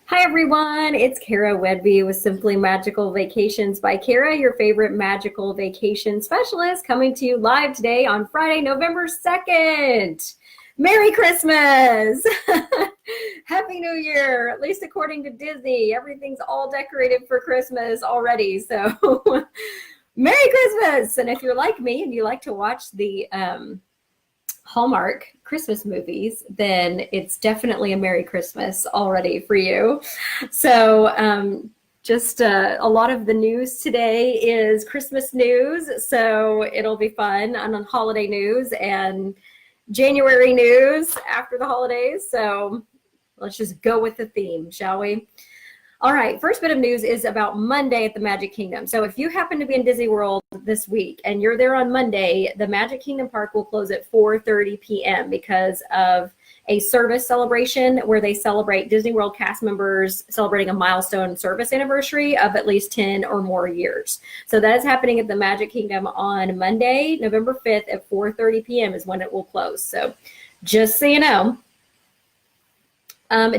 Hi everyone, it's Cara Whedbee with Simply Magical Vacations by Cara, your favorite magical vacation specialist, coming to you live today on Friday, November 2nd. Merry Christmas! Happy New Year, at least according to Disney. Everything's all decorated for Christmas already, so Merry Christmas! And if you're like me and you like to watch the Hallmark Christmas movies, then it's definitely a Merry Christmas already for you. So just a lot of the news today is Christmas news, so it'll be fun, and on holiday news and January news after the holidays. So let's just go with the theme, shall we? All right, first bit of news is about Monday at the Magic Kingdom. So if you happen to be in Disney World this week and you're there on Monday, the Magic Kingdom Park will close at 4:30 p.m. because of a service celebration where they celebrate Disney World cast members celebrating a milestone service anniversary of at least 10 or more years. So that is happening at the Magic Kingdom on Monday, November 5th at 4:30 p.m. is when it will close. So just so you know.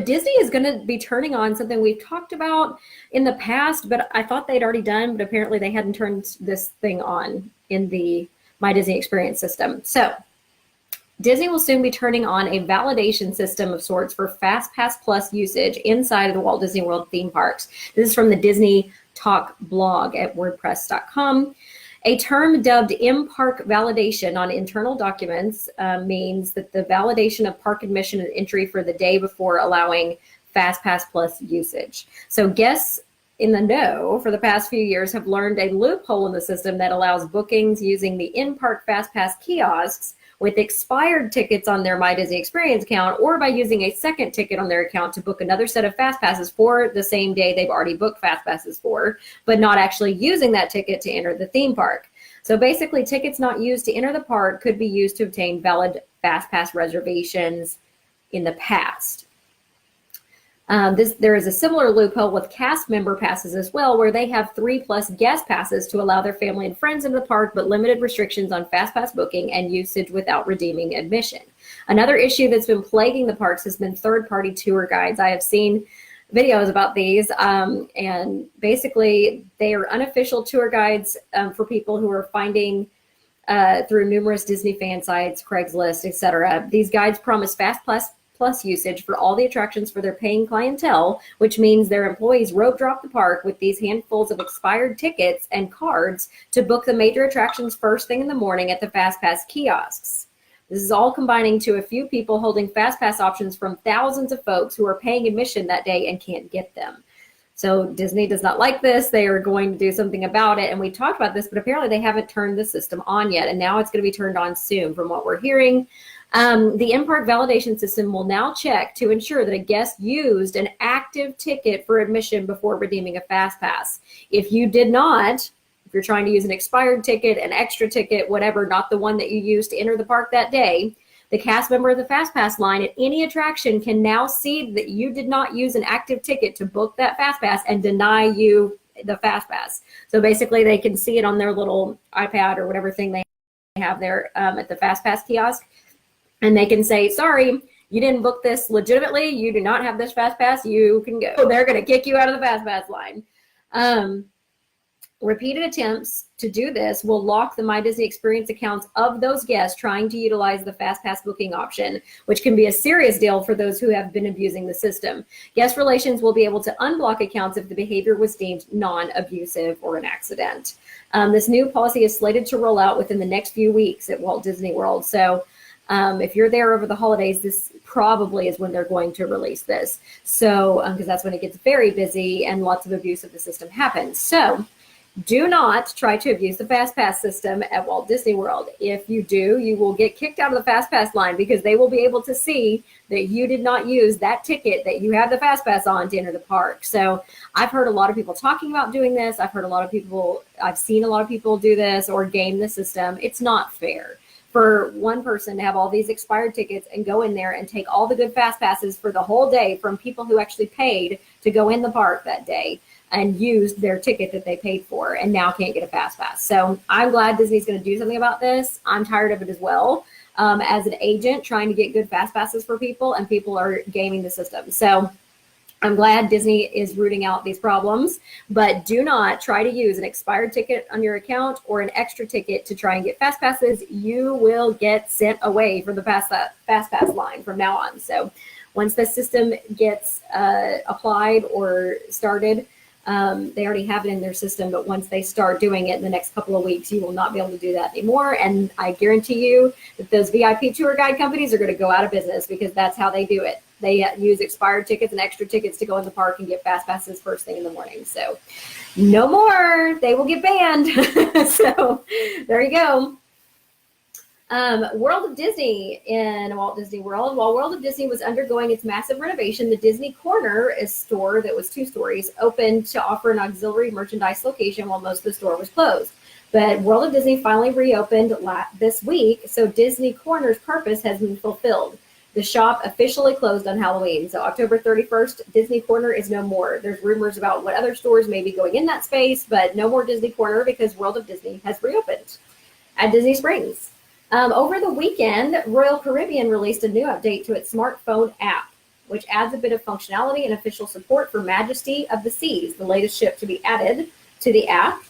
Disney is going to be turning on something we've talked about in the past, but I thought they'd already done, but apparently they hadn't turned this thing on in the My Disney Experience system. So Disney will soon be turning on a validation system of sorts for FastPass Plus usage inside of the Walt Disney World theme parks. This is from the Disney Talk blog at wordpress.com. A term dubbed in-park validation on internal documents means that the validation of park admission and entry for the day before allowing FastPass Plus usage. So guests in the know for the past few years have learned a loophole in the system that allows bookings using the in-park FastPass kiosks with expired tickets on their My Disney Experience account, or by using a second ticket on their account to book another set of Fast Passes for the same day they've already booked Fast Passes for, but not actually using that ticket to enter the theme park. So basically, tickets not used to enter the park could be used to obtain valid Fast Pass reservations in the past. There is a similar loophole with cast member passes as well, where they have 3+ guest passes to allow their family and friends into the park, but limited restrictions on FastPass booking and usage without redeeming admission. Another issue that's been plaguing the parks has been third-party tour guides. I have seen videos about these, and basically they are unofficial tour guides for people who are finding through numerous Disney fan sites, Craigslist, etc. These guides promise FastPass Plus usage for all the attractions for their paying clientele, which means their employees rope drop the park with these handfuls of expired tickets and cards to book the major attractions first thing in the morning at the FastPass kiosks. This is all combining to a few people holding FastPass options from thousands of folks who are paying admission that day and can't get them. So Disney does not like this. They are going to do something about it. And we talked about this, but apparently they haven't turned the system on yet. And now it's going to be turned on soon from what we're hearing. The in-park validation system will now check to ensure that a guest used an active ticket for admission before redeeming a Fast Pass. If you did not, if you're trying to use an expired ticket, an extra ticket, whatever, not the one that you used to enter the park that day, the cast member of the Fast Pass line at any attraction can now see that you did not use an active ticket to book that Fast Pass and deny you the Fast Pass. So basically they can see it on their little iPad or whatever thing they have there at the Fast Pass kiosk. And they can say, sorry, you didn't book this legitimately. You do not have this Fast Pass. You can go. They're going to kick you out of the Fast Pass line. Repeated attempts to do this will lock the My Disney Experience accounts of those guests trying to utilize the Fast Pass booking option, which can be a serious deal for those who have been abusing the system. Guest relations will be able to unblock accounts if the behavior was deemed non-abusive or an accident. This new policy is slated to roll out within the next few weeks at Walt Disney World. So if you're there over the holidays, this probably is when they're going to release this. So, because that's when it gets very busy and lots of abuse of the system happens. So do not try to abuse the Fast Pass system at Walt Disney World. If you do, you will get kicked out of the Fast Pass line because they will be able to see that you did not use that ticket that you have the Fast Pass on to enter the park. So I've heard a lot of people talking about doing this. I've seen a lot of people do this or game the system. It's not fair for one person to have all these expired tickets and go in there and take all the good Fast Passes for the whole day from people who actually paid to go in the park that day and used their ticket that they paid for and now can't get a Fast Pass. So I'm glad Disney's going to do something about this. I'm tired of it as well. As an agent trying to get good Fast Passes for people, and people are gaming the system. So I'm glad Disney is rooting out these problems, but do not try to use an expired ticket on your account or an extra ticket to try and get fast passes. You will get sent away from the fast pass line from now on. So once the system gets applied or started, they already have it in their system, but once they start doing it in the next couple of weeks, you will not be able to do that anymore. And I guarantee you that those VIP tour guide companies are going to go out of business, because that's how they do it. They use expired tickets and extra tickets to go in the park and get fast passes first thing in the morning. So no more, they will get banned. So there you go. World of Disney in Walt Disney World. While World of Disney was undergoing its massive renovation, the Disney Corner, a store that was 2 stories, opened to offer an auxiliary merchandise location while most of the store was closed. But World of Disney finally reopened this week, so Disney Corner's purpose has been fulfilled. The shop officially closed on Halloween. So October 31st, Disney Corner is no more. There's rumors about what other stores may be going in that space, but no more Disney Corner because World of Disney has reopened at Disney Springs. Over the weekend, Royal Caribbean released a new update to its smartphone app, which adds a bit of functionality and official support for Majesty of the Seas, the latest ship to be added to the app.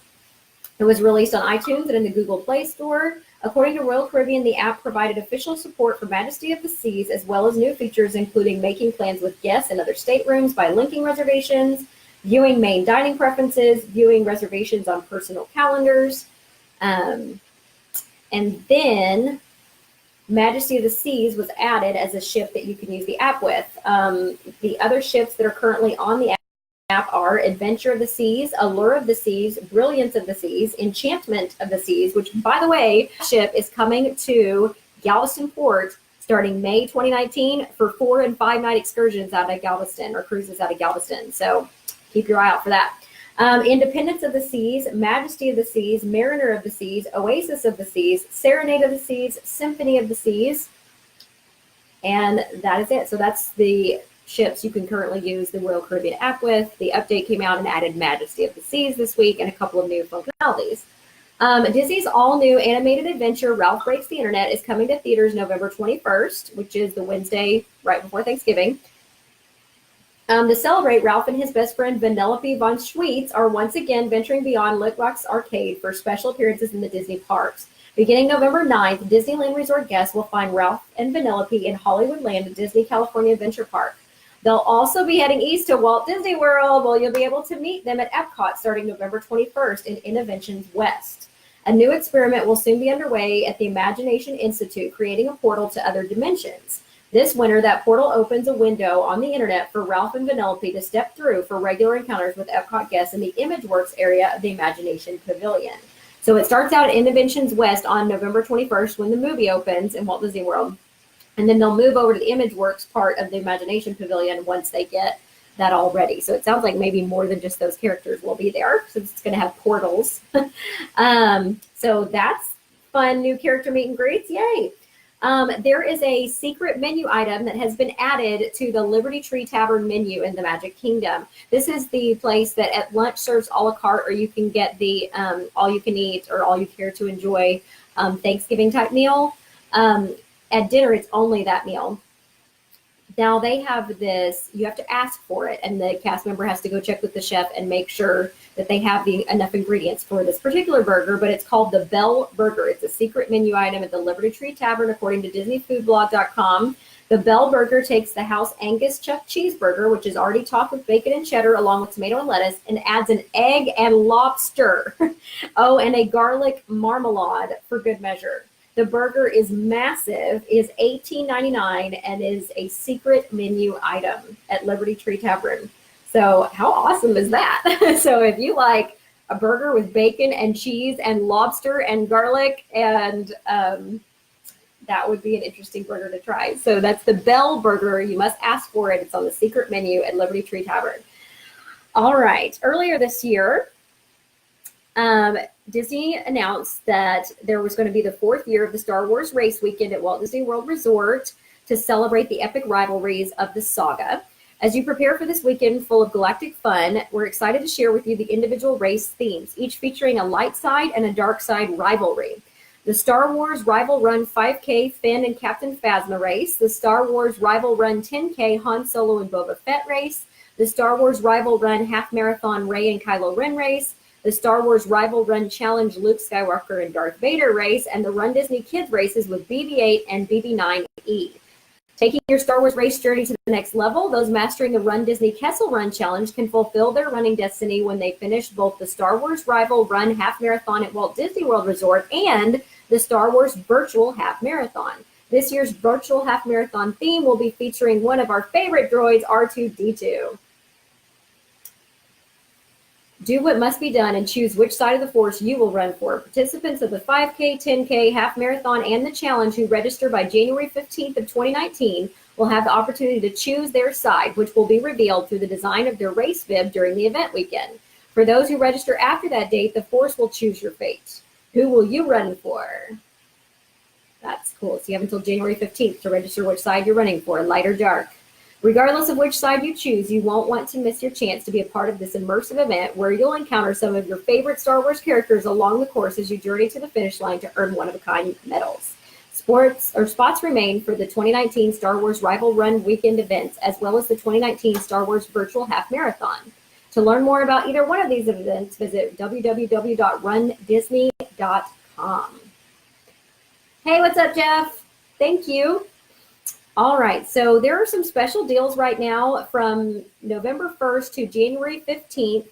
It was released on iTunes and in the Google Play Store. According to Royal Caribbean, the app provided official support for Majesty of the Seas, as well as new features including making plans with guests in other staterooms by linking reservations, viewing main dining preferences, viewing reservations on personal calendars. And then Majesty of the Seas was added as a ship that you can use the app with. The other ships that are currently on the app are Adventure of the Seas, Allure of the Seas, Brilliance of the Seas, Enchantment of the Seas, which, by the way, ship is coming to Galveston Port starting May 2019 for 4- and 5-night excursions out of Galveston, or cruises out of Galveston. So keep your eye out for that. Independence of the Seas, Majesty of the Seas, Mariner of the Seas, Oasis of the Seas, Serenade of the Seas, Symphony of the Seas, and that is it. So that's the ships you can currently use the Royal Caribbean app with. The update came out and added Majesty of the Seas this week and a couple of new functionalities. Disney's all-new animated adventure, Ralph Breaks the Internet, is coming to theaters November 21st, which is the Wednesday right before Thanksgiving. To celebrate, Ralph and his best friend Vanellope von Schweetz are once again venturing beyond Lickbox Arcade for special appearances in the Disney parks. Beginning November 9th, Disneyland Resort guests will find Ralph and Vanellope in Hollywoodland at Disney California Adventure Park. They'll also be heading east to Walt Disney World, where you'll be able to meet them at Epcot starting November 21st in Innovations West. A new experiment will soon be underway at the Imagination Institute, creating a portal to other dimensions. This winter, that portal opens a window on the internet for Ralph and Vanellope to step through for regular encounters with Epcot guests in the ImageWorks area of the Imagination Pavilion. So it starts out at Innovations West on November 21st when the movie opens in Walt Disney World. And then they'll move over to the ImageWorks part of the Imagination Pavilion once they get that all ready. So it sounds like maybe more than just those characters will be there, since it's going to have portals. So that's fun, new character meet and greets. Yay! There is a secret menu item that has been added to the Liberty Tree Tavern menu in the Magic Kingdom. This is the place that at lunch serves a la carte, or you can get the all you can eat or all you care to enjoy Thanksgiving type meal. At dinner, it's only that meal. Now they have this, you have to ask for it, and the cast member has to go check with the chef and make sure that they have enough ingredients for this particular burger, but it's called the Bell Burger. It's a secret menu item at the Liberty Tree Tavern, according to DisneyFoodBlog.com. The Bell Burger takes the House Angus Chuck Cheeseburger, which is already topped with bacon and cheddar along with tomato and lettuce, and adds an egg and lobster. Oh, and a garlic marmalade for good measure. The burger is massive, is $18.99, and is a secret menu item at Liberty Tree Tavern. So how awesome is that? So if you like a burger with bacon and cheese and lobster and garlic, and that would be an interesting burger to try. So that's the Bell Burger. You must ask for it. It's on the secret menu at Liberty Tree Tavern. All right. Earlier this year, Disney announced that there was going to be the 4th year of the Star Wars race weekend at Walt Disney World Resort to celebrate the epic rivalries of the saga. As you prepare for this weekend full of galactic fun, we're excited to share with you the individual race themes, each featuring a light side and a dark side rivalry. The Star Wars Rival Run 5K Finn and Captain Phasma race, the Star Wars Rival Run 10K Han Solo and Boba Fett race, the Star Wars Rival Run Half Marathon Rey and Kylo Ren race, the Star Wars Rival Run Challenge Luke Skywalker and Darth Vader race, and the Run Disney Kids races with BB-8 and BB-9E. Taking your Star Wars race journey to the next level, those mastering the Run Disney Kessel Run Challenge can fulfill their running destiny when they finish both the Star Wars Rival Run Half Marathon at Walt Disney World Resort and the Star Wars Virtual Half Marathon. This year's Virtual Half Marathon theme will be featuring one of our favorite droids, R2-D2. Do what must be done and choose which side of the Force you will run for. Participants of the 5K, 10K, Half Marathon, and the Challenge who register by January 15th of 2019 will have the opportunity to choose their side, which will be revealed through the design of their race bib during the event weekend. For those who register after that date, the Force will choose your fate. Who will you run for? That's cool. So you have until January 15th to register which side you're running for, light or dark. Regardless of which side you choose, you won't want to miss your chance to be a part of this immersive event where you'll encounter some of your favorite Star Wars characters along the course as you journey to the finish line to earn one-of-a-kind medals. Spots remain for the 2019 Star Wars Rival Run weekend events, as well as the 2019 Star Wars Virtual Half Marathon. To learn more about either one of these events, visit www.rundisney.com. Hey, what's up, Jeff? Thank you. All right, so there are some special deals right now from November 1st to January 15th,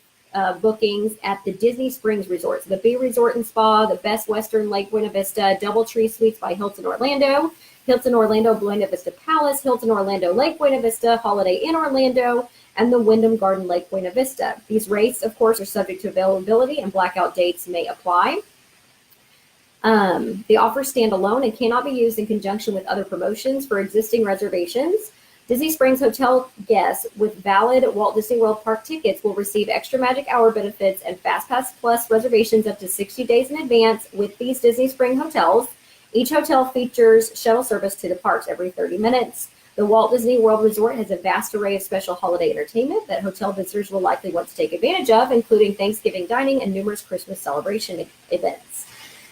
bookings at the Disney Springs Resorts, the B Resort and Spa, the Best Western Lake Buena Vista, Doubletree Suites by Hilton Orlando, Hilton Orlando Buena Vista Palace, Hilton Orlando Lake Buena Vista, Holiday Inn Orlando, and the Wyndham Garden Lake Buena Vista. These rates, of course, are subject to availability and blackout dates may apply. The offers stand alone and cannot be used in conjunction with other promotions for existing reservations. Disney Springs Hotel guests with valid Walt Disney World Park tickets will receive extra Magic Hour benefits and FastPass Plus reservations up to 60 days in advance with these Disney Spring hotels. Each hotel features shuttle service to the parks every 30 minutes. The Walt Disney World Resort has a vast array of special holiday entertainment that hotel visitors will likely want to take advantage of, including Thanksgiving dining and numerous Christmas celebration events.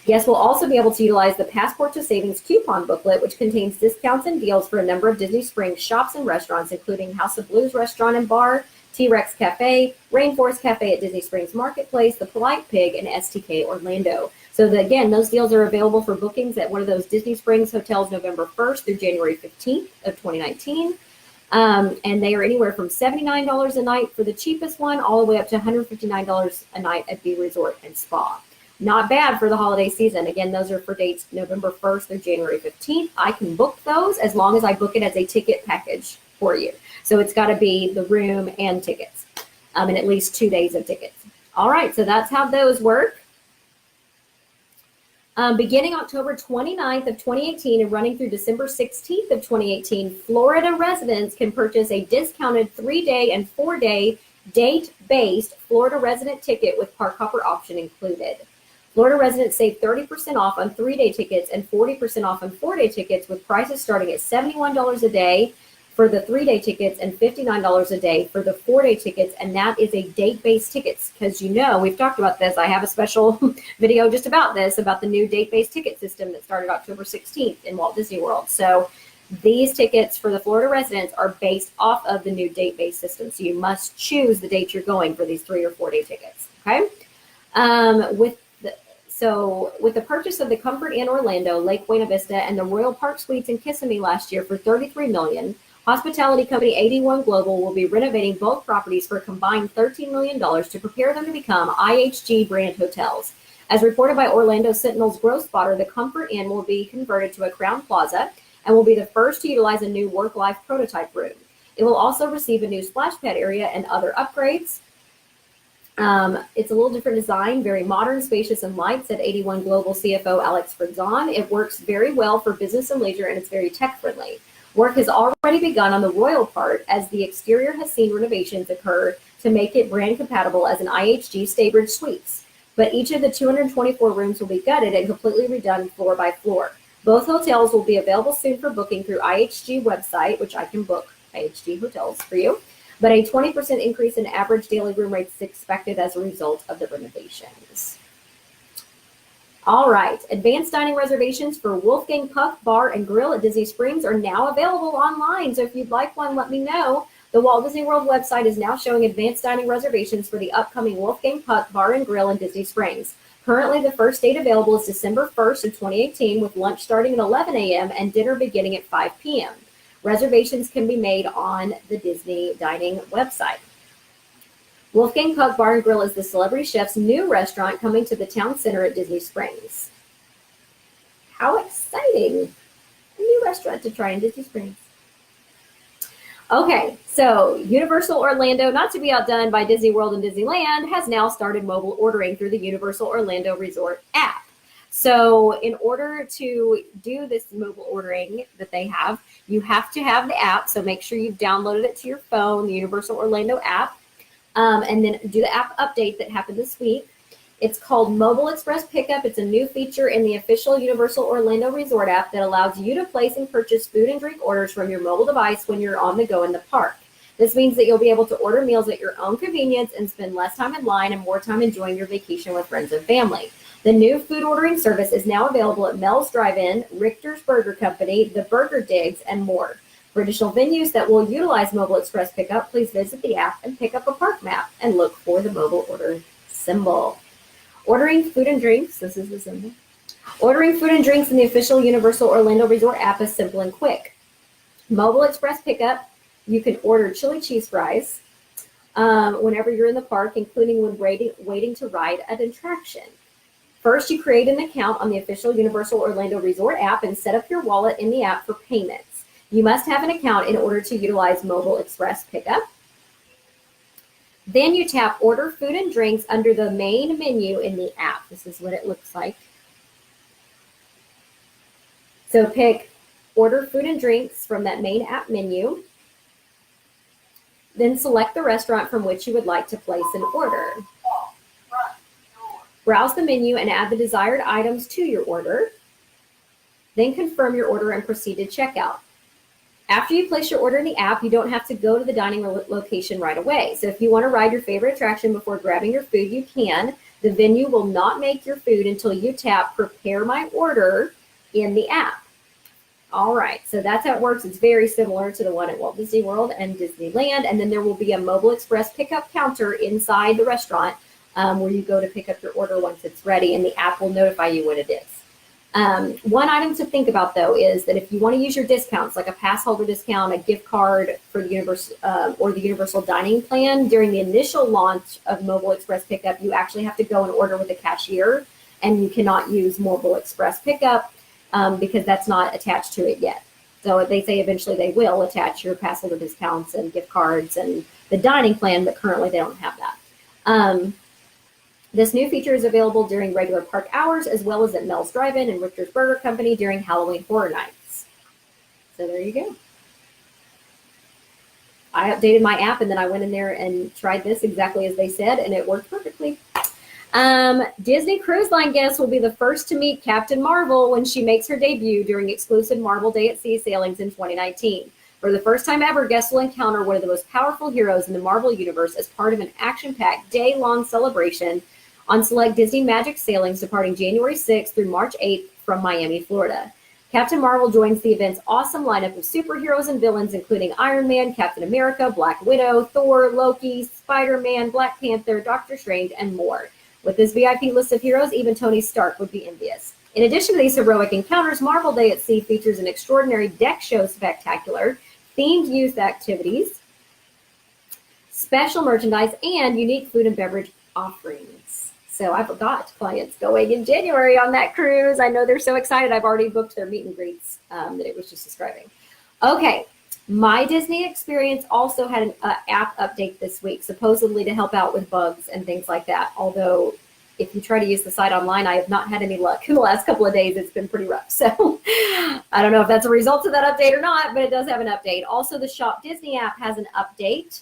Guests will also be able to utilize the Passport to Savings coupon booklet, which contains discounts and deals for a number of Disney Springs shops and restaurants, including House of Blues Restaurant and Bar, T-Rex Cafe, Rainforest Cafe at Disney Springs Marketplace, The Polite Pig, and STK Orlando. So again, those deals are available for bookings at one of those Disney Springs hotels November 1st through January 15th of 2019. And they are anywhere from $79 a night for the cheapest one, all the way up to $159 a night at B Resort and Spa. Not bad for the holiday season. Again, those are for dates November 1st through January 15th. I can book those as long as I book it as a ticket package for you. So it's got to be the room and tickets, and at least 2 days of tickets. All right, so that's how those work. Beginning October 29th of 2018 and running through December 16th of 2018, Florida residents can purchase a discounted 3-day and 4-day date-based Florida resident ticket with park hopper option included. Florida residents save 30% off on 3-day tickets and 40% off on 4-day tickets, with prices starting at $71 a day for the 3-day tickets and $59 a day for the 4-day tickets. And that is a date-based tickets, because we've talked about this. I have a special video just about this, about the new date-based ticket system that started October 16th in Walt Disney World. So these tickets for the Florida residents are based off of the new date-based system. So you must choose the date you're going for these 3 or 4-day tickets. Okay. With the purchase of the Comfort Inn Orlando, Lake Buena Vista, and the Royal Park Suites in Kissimmee last year for $33 million, hospitality company 81 Global will be renovating both properties for a combined $13 million to prepare them to become IHG brand hotels. As reported by Orlando Sentinel's Growth Spotter, the Comfort Inn will be converted to a Crown Plaza and will be the first to utilize a new work-life prototype room. It will also receive a new splash pad area and other upgrades. It's a little different design, very modern, spacious, and light, said 81 Global CFO Alex Frizzon. It works very well for business and leisure, and it's very tech-friendly. Work has already begun on the royal part, as the exterior has seen renovations occur to make it brand compatible as an IHG Staybridge Suites. But each of the 224 rooms will be gutted and completely redone floor by floor. Both hotels will be available soon for booking through IHG website, which I can book IHG hotels for you. But a 20% increase in average daily room rates is expected as a result of the renovations. All right, advanced dining reservations for Wolfgang Puck Bar and Grill at Disney Springs are now available online. So if you'd like one, let me know. The Walt Disney World website is now showing advanced dining reservations for the upcoming Wolfgang Puck Bar and Grill in Disney Springs. Currently, the first date available is December 1st of 2018, with lunch starting at 11 a.m. and dinner beginning at 5 p.m. Reservations can be made on the Disney Dining website. Wolfgang Puck Bar and Grill is the celebrity chef's new restaurant coming to the town center at Disney Springs. How exciting! A new restaurant to try in Disney Springs. Okay, so Universal Orlando, not to be outdone by Disney World and Disneyland, has now started mobile ordering through the Universal Orlando Resort app. So in order to do this mobile ordering that they have, you have to have the app. So make sure you've downloaded it to your phone, the Universal Orlando app, and then do the app update that happened this week. It's called Mobile Express Pickup. It's a new feature in the official Universal Orlando Resort app that allows you to place and purchase food and drink orders from your mobile device when you're on the go in the park. This means that you'll be able to order meals at your own convenience and spend less time in line and more time enjoying your vacation with friends and family. The new food ordering service is now available at Mel's Drive-In, Richter's Burger Company, the Burger Digs, and more. For additional venues that will utilize Mobile Express Pickup, please visit the app and pick up a park map and look for the mobile order symbol. Ordering food and drinks, this is the symbol. Ordering food and drinks in the official Universal Orlando Resort app is simple and quick. Mobile Express Pickup, you can order chili cheese fries whenever you're in the park, including when waiting to ride an attraction. First, you create an account on the official Universal Orlando Resort app and set up your wallet in the app for payments. You must have an account in order to utilize Mobile Express Pickup. Then you tap Order Food and Drinks under the main menu in the app. This is what it looks like. So pick Order Food and Drinks from that main app menu. Then select the restaurant from which you would like to place an order. Browse the menu and add the desired items to your order. Then confirm your order and proceed to checkout. After you place your order in the app, you don't have to go to the dining location right away. So if you want to ride your favorite attraction before grabbing your food, you can. The venue will not make your food until you tap Prepare My Order in the app. All right, so that's how it works. It's very similar to the one at Walt Disney World and Disneyland. And then there will be a Mobile Express pickup counter inside the restaurant where you go to pick up your order once it's ready, and the app will notify you when it is. One item to think about, though, is that if you want to use your discounts, like a pass holder discount, a gift card for the Universal Dining Plan, during the initial launch of Mobile Express Pickup, you actually have to go and order with a cashier, and you cannot use Mobile Express Pickup because that's not attached to it yet. So they say eventually they will attach your pass holder discounts and gift cards and the dining plan, but currently they don't have that. This new feature is available during regular park hours, as well as at Mel's Drive-In and Richter's Burger Company during Halloween Horror Nights. So there you go. I updated my app, and then I went in there and tried this exactly as they said, and it worked perfectly. Disney Cruise Line guests will be the first to meet Captain Marvel when she makes her debut during exclusive Marvel Day at Sea sailings in 2019. For the first time ever, guests will encounter one of the most powerful heroes in the Marvel Universe as part of an action-packed day-long celebration on select Disney Magic sailings departing January 6th through March 8th from Miami, Florida. Captain Marvel joins the event's awesome lineup of superheroes and villains, including Iron Man, Captain America, Black Widow, Thor, Loki, Spider-Man, Black Panther, Doctor Strange, and more. With this VIP list of heroes, even Tony Stark would be envious. In addition to these heroic encounters, Marvel Day at Sea features an extraordinary deck show spectacular, themed youth activities, special merchandise, and unique food and beverage offerings. So I've got clients going in January on that cruise. I know they're so excited. I've already booked their meet and greets that it was just describing. Okay, My Disney Experience also had an app update this week, supposedly to help out with bugs and things like that. Although if you try to use the site online, I have not had any luck. In the last couple of days, it's been pretty rough. So I don't know if that's a result of that update or not, but it does have an update. Also, the Shop Disney app has an update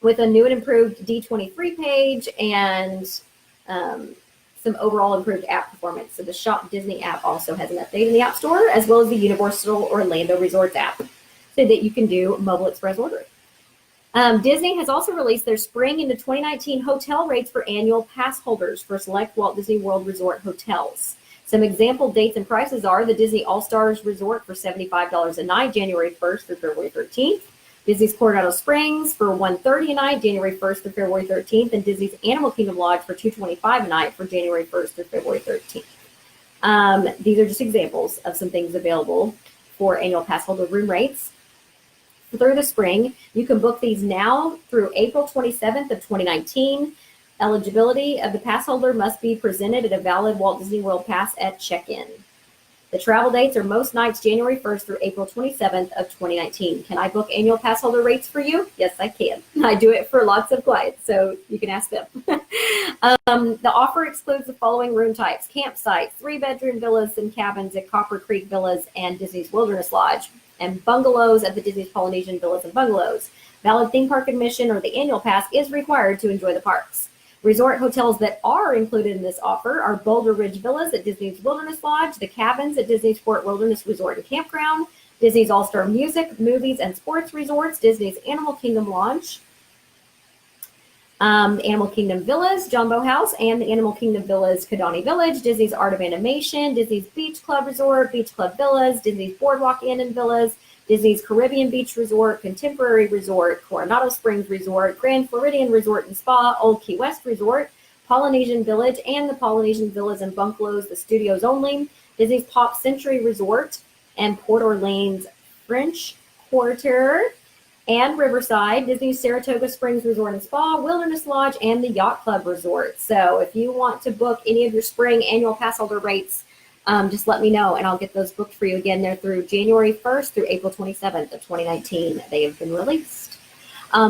with a new and improved D23 page and some overall improved app performance. So the Shop Disney app also has an update in the App Store, as well as the Universal Orlando Resorts app, so that you can do mobile express ordering. Disney has also released their spring into 2019 hotel rates for annual pass holders for select Walt Disney World Resort hotels. Some example dates and prices are the Disney All-Stars Resort for $75 a night, January 1st through February 13th. Disney's Coronado Springs for $130 a night, January 1st through February 13th, and Disney's Animal Kingdom Lodge for $225 a night for January 1st through February 13th. These are just examples of some things available for annual pass holder room rates through the spring. You can book these now through April 27th of 2019. Eligibility of the pass holder must be presented at a valid Walt Disney World pass at check-in. The travel dates are most nights January 1st through April 27th of 2019. Can I book annual pass holder rates for you? Yes, I can. I do it for lots of clients, so you can ask them. The offer excludes the following room types: campsites, 3-bedroom villas and cabins at Copper Creek Villas and Disney's Wilderness Lodge, and bungalows at the Disney's Polynesian Villas and Bungalows. Valid theme park admission or the annual pass is required to enjoy the parks. Resort hotels that are included in this offer are Boulder Ridge Villas at Disney's Wilderness Lodge, the cabins at Disney's Fort Wilderness Resort and Campground, Disney's All-Star Music, Movies, and Sports Resorts, Disney's Animal Kingdom Lodge, Animal Kingdom Villas, Jumbo House, and the Animal Kingdom Villas, Kidani Village, Disney's Art of Animation, Disney's Beach Club Resort, Beach Club Villas, Disney's Boardwalk Inn and Villas, Disney's Caribbean Beach Resort, Contemporary Resort, Coronado Springs Resort, Grand Floridian Resort and Spa, Old Key West Resort, Polynesian Village, and the Polynesian Villas and Bungalows, the studios only, Disney's Pop Century Resort, and Port Orleans French Quarter, and Riverside, Disney's Saratoga Springs Resort and Spa, Wilderness Lodge, and the Yacht Club Resort. So if you want to book any of your spring annual pass holder rates, just let me know and I'll get those booked for you. Again, they're through January 1st through April 27th of 2019. They have been released.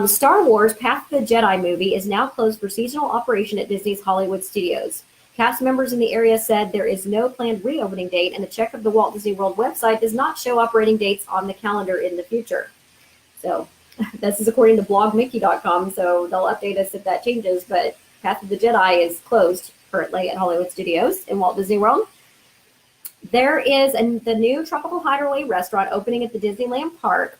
Star Wars Path of the Jedi movie is now closed for seasonal operation at Disney's Hollywood Studios. Cast members in the area said there is no planned reopening date, and a check of the Walt Disney World website does not show operating dates on the calendar in the future. So this is according to blogmickey.com, so they'll update us if that changes, but Path of the Jedi is closed currently at Hollywood Studios in Walt Disney World. There is the new Tropical Hideaway restaurant opening at the Disneyland Park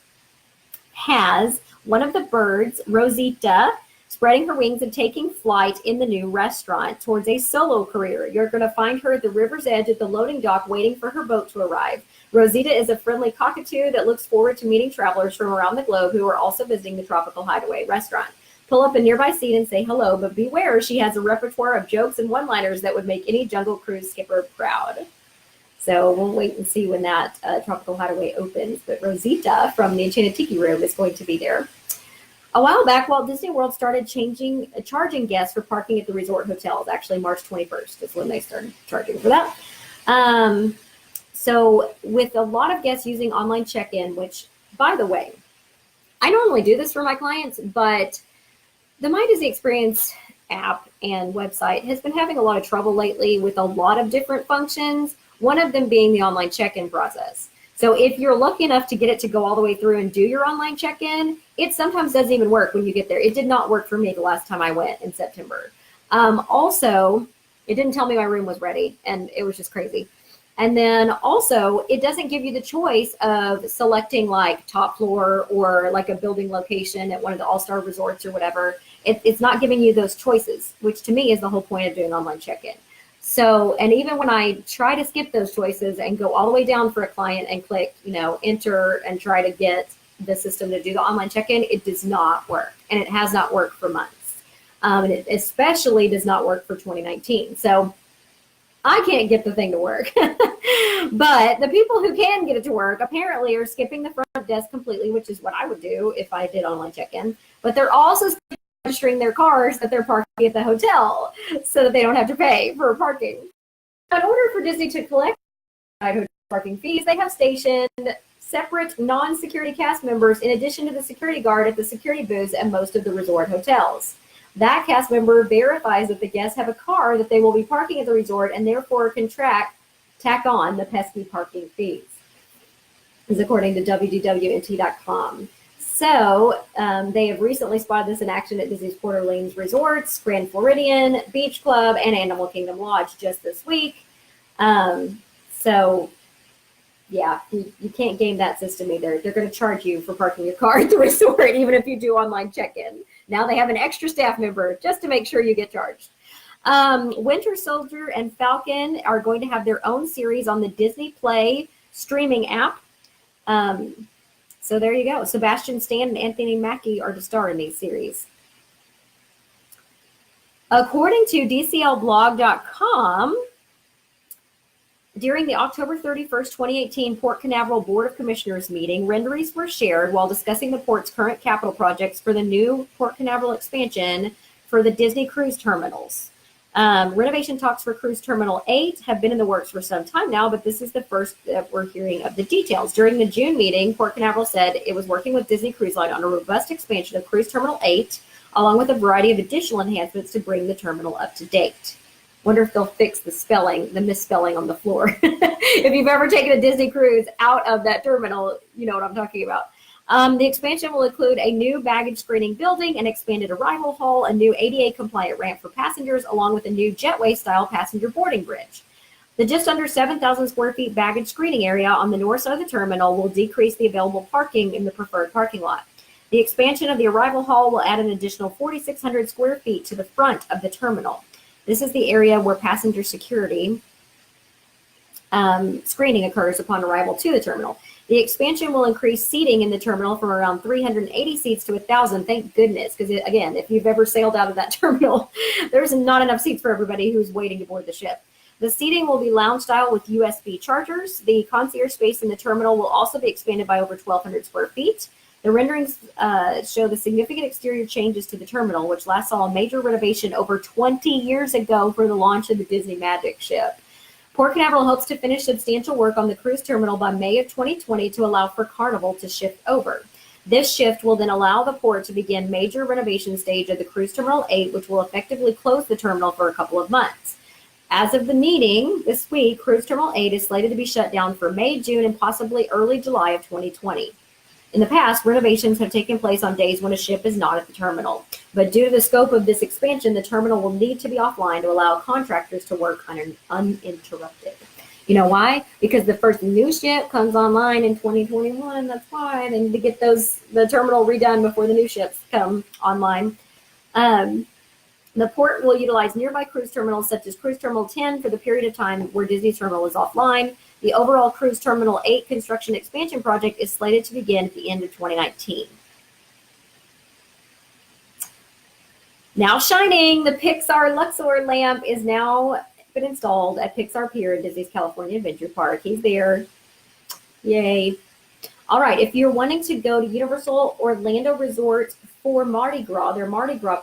has one of the birds, Rosita, spreading her wings and taking flight in the new restaurant towards a solo career. You're going to find her at the river's edge at the loading dock waiting for her boat to arrive. Rosita is a friendly cockatoo that looks forward to meeting travelers from around the globe who are also visiting the Tropical Hideaway restaurant. Pull up a nearby seat and say hello, but beware, she has a repertoire of jokes and one-liners that would make any Jungle Cruise skipper proud. So we'll wait and see when that Tropical Hideaway opens. But Rosita from the Enchanted Tiki Room is going to be there. A while back, Walt Disney World started charging guests for parking at the resort hotels. Actually, March 21st is when they started charging for that. So with a lot of guests using online check-in, which, by the way, I normally do this for my clients, but the My Disney Experience app and website has been having a lot of trouble lately with a lot of different functions, one of them being the online check-in process. So if you're lucky enough to get it to go all the way through and do your online check-in, it sometimes doesn't even work when you get there. It did not work for me the last time I went in September. Also, it didn't tell me my room was ready, and it was just crazy. And then also, it doesn't give you the choice of selecting like top floor or like a building location at one of the all-star resorts or whatever. It's not giving you those choices, which to me is the whole point of doing online check-in. So, and even when I try to skip those choices and go all the way down for a client and click, enter and try to get the system to do the online check-in, it does not work. And it has not worked for months. And it especially does not work for 2019. So I can't get the thing to work. But the people who can get it to work apparently are skipping the front desk completely, which is what I would do if I did online check-in. But they're also registering their cars that they're parking at the hotel so that they don't have to pay for parking. In order for Disney to collect hotel parking fees, they have stationed separate non-security cast members in addition to the security guard at the security booths at most of the resort hotels. That cast member verifies that the guests have a car that they will be parking at the resort and therefore can tack on the pesky parking fees, is according to WDWNT.com. So they have recently spotted this in action at Disney's Port Orleans Resorts, Grand Floridian, Beach Club, and Animal Kingdom Lodge just this week. So Yeah, you can't game that system either. They're going to charge you for parking your car at the resort, even if you do online check-in. Now they have an extra staff member just to make sure you get charged. Winter Soldier and Falcon are going to have their own series on the Disney Play streaming app. So there you go. Sebastian Stan and Anthony Mackie are to star in these series. According to DCLblog.com, during the October 31st, 2018 Port Canaveral Board of Commissioners meeting, renderings were shared while discussing the port's current capital projects for the new Port Canaveral expansion for the Disney cruise terminals. Renovation talks for Cruise Terminal 8 have been in the works for some time now, but this is the first that we're hearing of the details. During the June meeting, Port Canaveral said it was working with Disney Cruise Line on a robust expansion of Cruise Terminal 8, along with a variety of additional enhancements to bring the terminal up to date. Wonder if they'll fix the misspelling on the floor. If you've ever taken a Disney cruise out of that terminal, you know what I'm talking about. The expansion will include a new baggage screening building, an expanded arrival hall, a new ADA-compliant ramp for passengers, along with a new jetway-style passenger boarding bridge. The just under 7,000 square feet baggage screening area on the north side of the terminal will decrease the available parking in the preferred parking lot. The expansion of the arrival hall will add an additional 4,600 square feet to the front of the terminal. This is the area where passenger security screening occurs upon arrival to the terminal. The expansion will increase seating in the terminal from around 380 seats to 1,000. Thank goodness, because again, if you've ever sailed out of that terminal, there's not enough seats for everybody who's waiting to board the ship. The seating will be lounge style with USB chargers. The concierge space in the terminal will also be expanded by over 1,200 square feet. The renderings show the significant exterior changes to the terminal, which last saw a major renovation over 20 years ago for the launch of the Disney Magic ship. Port Canaveral hopes to finish substantial work on the cruise terminal by May of 2020 to allow for Carnival to shift over. This shift will then allow the port to begin major renovation stage of the Cruise Terminal 8, which will effectively close the terminal for a couple of months. As of the meeting this week, Cruise Terminal 8 is slated to be shut down for May, June, and possibly early July of 2020. In the past, renovations have taken place on days when a ship is not at the terminal. But due to the scope of this expansion, the terminal will need to be offline to allow contractors to work uninterrupted. You know why? Because the first new ship comes online in 2021. That's why they need to get the terminal redone before the new ships come online. The port will utilize nearby cruise terminals such as Cruise Terminal 10 for the period of time where Disney Terminal is offline. The overall Cruise Terminal 8 construction expansion project is slated to begin at the end of 2019. Now shining, the Pixar Luxor lamp is now been installed at Pixar Pier in Disney's California Adventure Park. He's there. Yay. All right, if you're wanting to go to Universal Orlando Resort for Mardi Gras, their Mardi Gras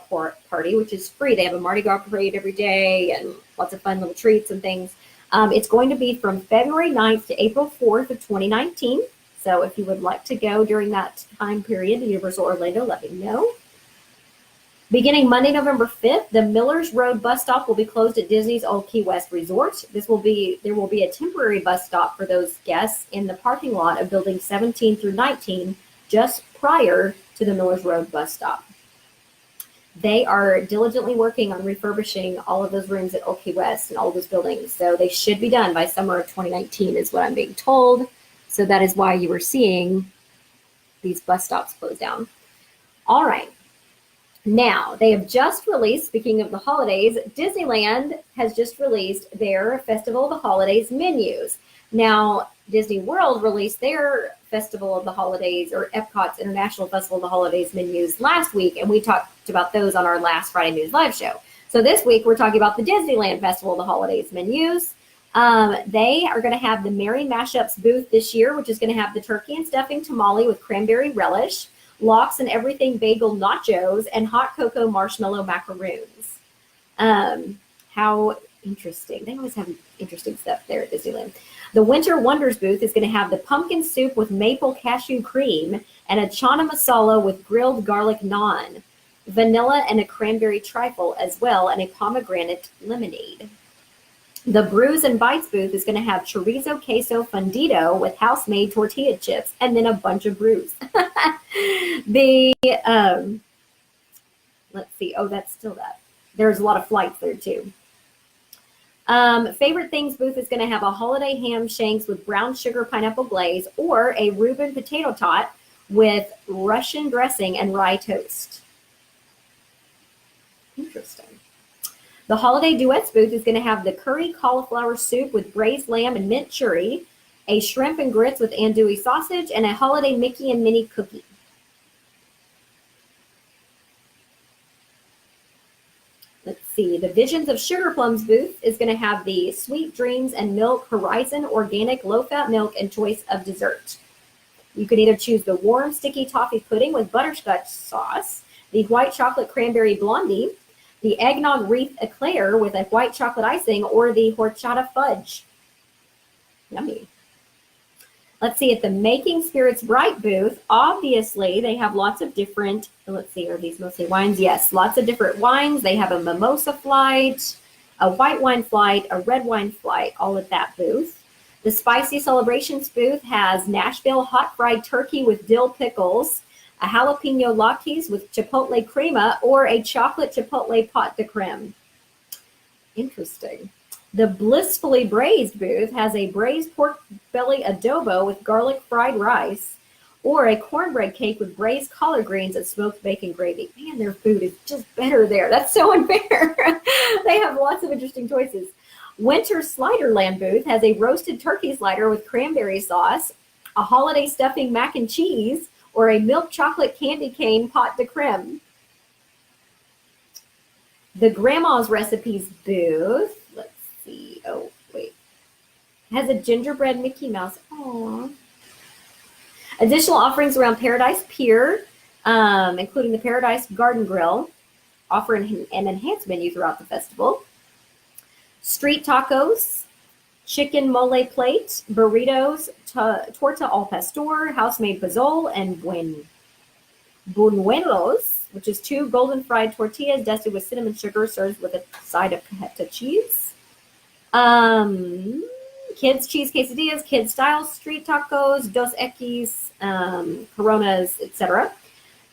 party, which is free. They have a Mardi Gras parade every day and lots of fun little treats and things. It's going to be from February 9th to April 4th of 2019. So if you would like to go during that time period to Universal Orlando, let me know. Beginning Monday, November 5th, the Millers Road bus stop will be closed at Disney's Old Key West Resort. There will be a temporary bus stop for those guests in the parking lot of buildings 17 through 19, just prior to the Millers Road bus stop. They are diligently working on refurbishing all of those rooms at Old Key West and all those buildings. So they should be done by summer of 2019 is what I'm being told. So that is why you were seeing these bus stops close down. All right. Now, they have just released, speaking of the holidays, Disneyland has just released their Festival of the Holidays menus. Now, Disney World released their Festival of the Holidays, or Epcot's International Festival of the Holidays menus last week, and we talked about those on our last Friday News Live show. So this week, we're talking about the Disneyland Festival of the Holidays menus. They are going to have the Merry Mashups booth this year, which is going to have the turkey and stuffing tamale with cranberry relish, lox and everything bagel nachos, and hot cocoa marshmallow macaroons. How interesting. They always have interesting stuff there at Disneyland. The Winter Wonders booth is going to have the pumpkin soup with maple cashew cream and a chana masala with grilled garlic naan, vanilla and a cranberry trifle as well, and a pomegranate lemonade. The Brews and Bites booth is going to have chorizo queso fundido with house-made tortilla chips and then a bunch of brews. Let's see. Oh, that's still that. There's a lot of flights there too. Favorite Things booth is going to have a holiday ham shanks with brown sugar pineapple glaze or a Reuben potato tot with Russian dressing and rye toast. Interesting. The Holiday Duets booth is going to have the curry cauliflower soup with braised lamb and mint churri, a shrimp and grits with andouille sausage, and a holiday Mickey and Minnie cookie. Let's see. The Visions of Sugar Plums booth is going to have the Sweet Dreams and Milk Horizon Organic Low-Fat Milk and choice of dessert. You can either choose the warm, sticky toffee pudding with butterscotch sauce, the white chocolate cranberry blondie, the eggnog wreath eclair with a white chocolate icing, or the horchata fudge. Yummy. Let's see, at the Making Spirits Bright booth, obviously they have lots of different, let's see, are these mostly wines? Yes, lots of different wines. They have a mimosa flight, a white wine flight, a red wine flight, all at that booth. The Spicy Celebrations booth has Nashville hot fried turkey with dill pickles, a jalapeno latkes with chipotle crema, or a chocolate chipotle pot de creme. Interesting. The Blissfully Braised booth has a braised pork belly adobo with garlic fried rice, or a cornbread cake with braised collard greens and smoked bacon gravy. Man, their food is just better there. That's so unfair. They have lots of interesting choices. Winter Sliderland booth has a roasted turkey slider with cranberry sauce, a holiday stuffing mac and cheese, or a milk chocolate candy cane pot de creme. The Grandma's Recipes booth, let's see, oh, wait, has a gingerbread Mickey Mouse. Aww. Additional offerings around Paradise Pier, including the Paradise Garden Grill, offer an enhanced menu throughout the festival. Street tacos, chicken mole plate, burritos, torta al pastor, house-made pozole, and buñuelos, which is 2 golden fried tortillas dusted with cinnamon sugar, served with a side of cajeta cheese. Kids cheese quesadillas, kids style street tacos, Dos Equis, Coronas, etc.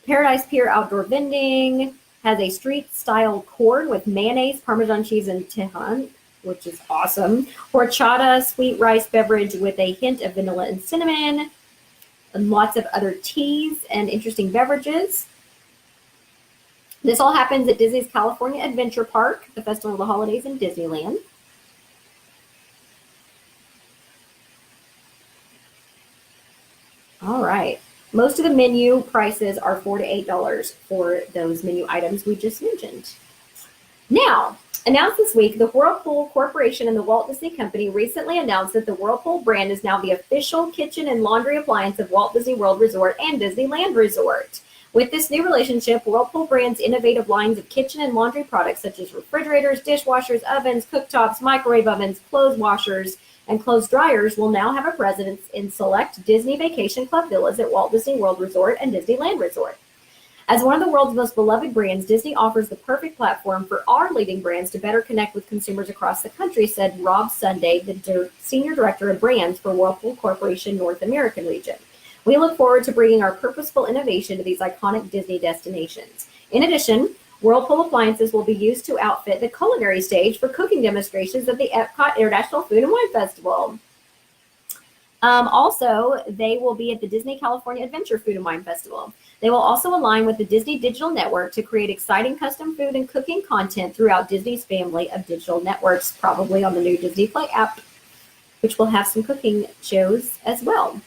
Paradise Pier outdoor vending has a street style corn with mayonnaise, Parmesan cheese, and Tejan, which is awesome. Horchata sweet rice beverage with a hint of vanilla and cinnamon, and lots of other teas and interesting beverages. This all happens at Disney's California Adventure Park, the Festival of the Holidays in Disneyland. All right. Most of the menu prices are $4 to $8 for those menu items we just mentioned. Now, announced this week, the Whirlpool Corporation and the Walt Disney Company recently announced that the Whirlpool brand is now the official kitchen and laundry appliance of Walt Disney World Resort and Disneyland Resort. With this new relationship, Whirlpool brand's innovative lines of kitchen and laundry products such as refrigerators, dishwashers, ovens, cooktops, microwave ovens, clothes washers, and clothes dryers will now have a presence in select Disney Vacation Club villas at Walt Disney World Resort and Disneyland Resort. As one of the world's most beloved brands, Disney offers the perfect platform for our leading brands to better connect with consumers across the country, said Rob Sunday, the Senior Director of Brands for Whirlpool Corporation North American region. We look forward to bringing our purposeful innovation to these iconic Disney destinations. In addition, Whirlpool appliances will be used to outfit the culinary stage for cooking demonstrations at the Epcot International Food and Wine Festival. Also, they will be at the Disney California Adventure Food and Wine Festival. They will also align with the Disney Digital Network to create exciting custom food and cooking content throughout Disney's family of digital networks, probably on the new Disney Play app, which will have some cooking shows as well.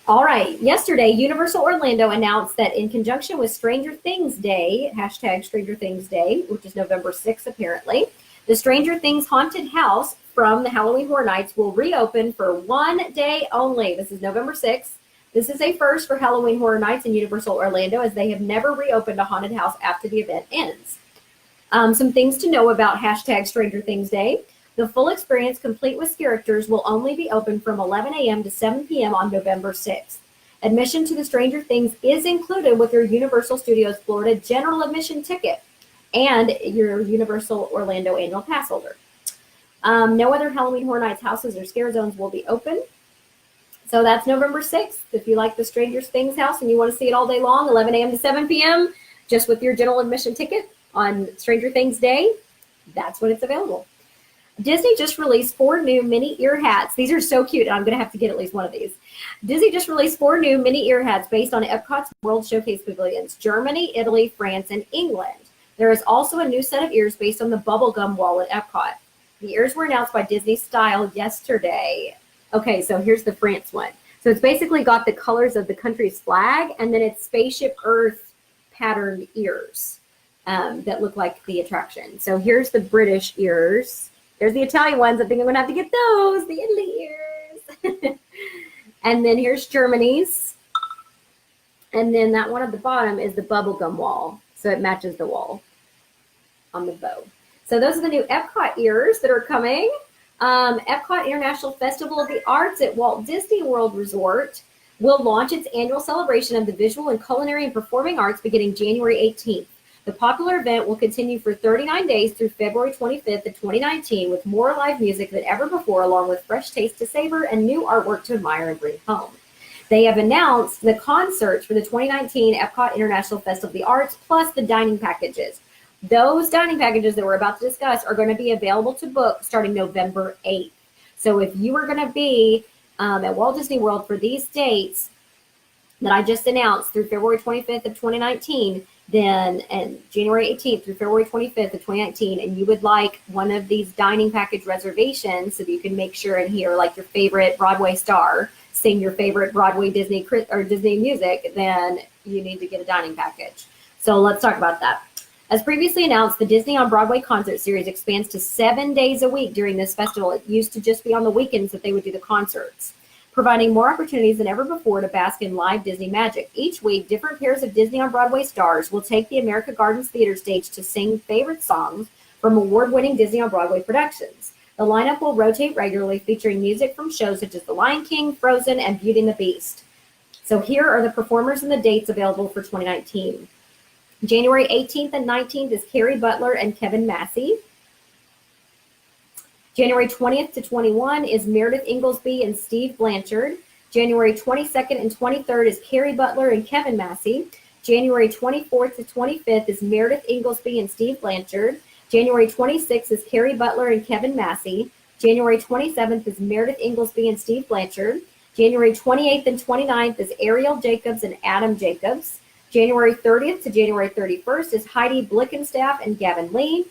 All right. Yesterday, Universal Orlando announced that in conjunction with Stranger Things Day, hashtag Stranger Things Day, which is November 6th, apparently, the Stranger Things Haunted House from the Halloween Horror Nights will reopen for 1 day only. This is November 6th. This is a first for Halloween Horror Nights in Universal Orlando, as they have never reopened a haunted house after the event ends. Some things to know about hashtag Stranger Things Day. The full experience, complete with characters, will only be open from 11 a.m. to 7 p.m. on November 6th. Admission to the Stranger Things is included with your Universal Studios Florida general admission ticket and your Universal Orlando annual pass holder. No other Halloween Horror Nights houses or scare zones will be open. So that's November 6th. If you like the Stranger Things house and you want to see it all day long, 11 a.m. to 7 p.m., just with your general admission ticket on Stranger Things Day, that's when it's available. Disney just released 4 new mini ear hats. These are so cute, and I'm going to have to get at least one of these. Disney just released 4 new mini ear hats based on Epcot's World Showcase pavilions, Germany, Italy, France, and England. There is also a new set of ears based on the bubblegum wall at Epcot. The ears were announced by Disney Style yesterday. Okay, so here's the France one. So it's basically got the colors of the country's flag, and then it's Spaceship Earth patterned ears that look like the attraction. So here's the British ears. There's the Italian ones. I think I'm going to have to get those, the Italy ears. And then here's Germany's. And then that one at the bottom is the bubblegum wall. So it matches the wall on the bow. So those are the new Epcot ears that are coming. Epcot International Festival of the Arts at Walt Disney World Resort will launch its annual celebration of the visual and culinary and performing arts beginning January 18th. The popular event will continue for 39 days through February 25th of 2019 with more live music than ever before, along with fresh taste to savor and new artwork to admire and bring home. They have announced the concerts for the 2019 Epcot International Festival of the Arts, plus the dining packages. Those dining packages that we're about to discuss are going to be available to book starting November 8th. So if you are going to be at Walt Disney World for these dates that I just announced through February 25th of 2019, then and January 18th through February 25th of 2019, and you would like one of these dining package reservations so that you can make sure and hear like your favorite Broadway star sing your favorite Broadway Disney or Disney music, then you need to get a dining package. So let's talk about that. As previously announced, the Disney on Broadway concert series expands to 7 days a week during this festival. It used to just be on the weekends that they would do the concerts, providing more opportunities than ever before to bask in live Disney magic. Each week, different pairs of Disney on Broadway stars will take the America Gardens Theater stage to sing favorite songs from award-winning Disney on Broadway productions. The lineup will rotate regularly, featuring music from shows such as The Lion King, Frozen, and Beauty and the Beast. So here are the performers and the dates available for 2019. January 18th and 19th is Carrie Butler and Kevin Massey. January 20th to 21 is Meredith Inglesby and Steve Blanchard. January 22nd and 23rd is Carrie Butler and Kevin Massey. January 24th to 25th is Meredith Inglesby and Steve Blanchard. January 26th is Carrie Butler and Kevin Massey. January 27th is Meredith Inglesby and Steve Blanchard. January 28th and 29th is Ariel Jacobs and Adam Jacobs. January 30th to January 31st is Heidi Blickenstaff and Gavin Lee.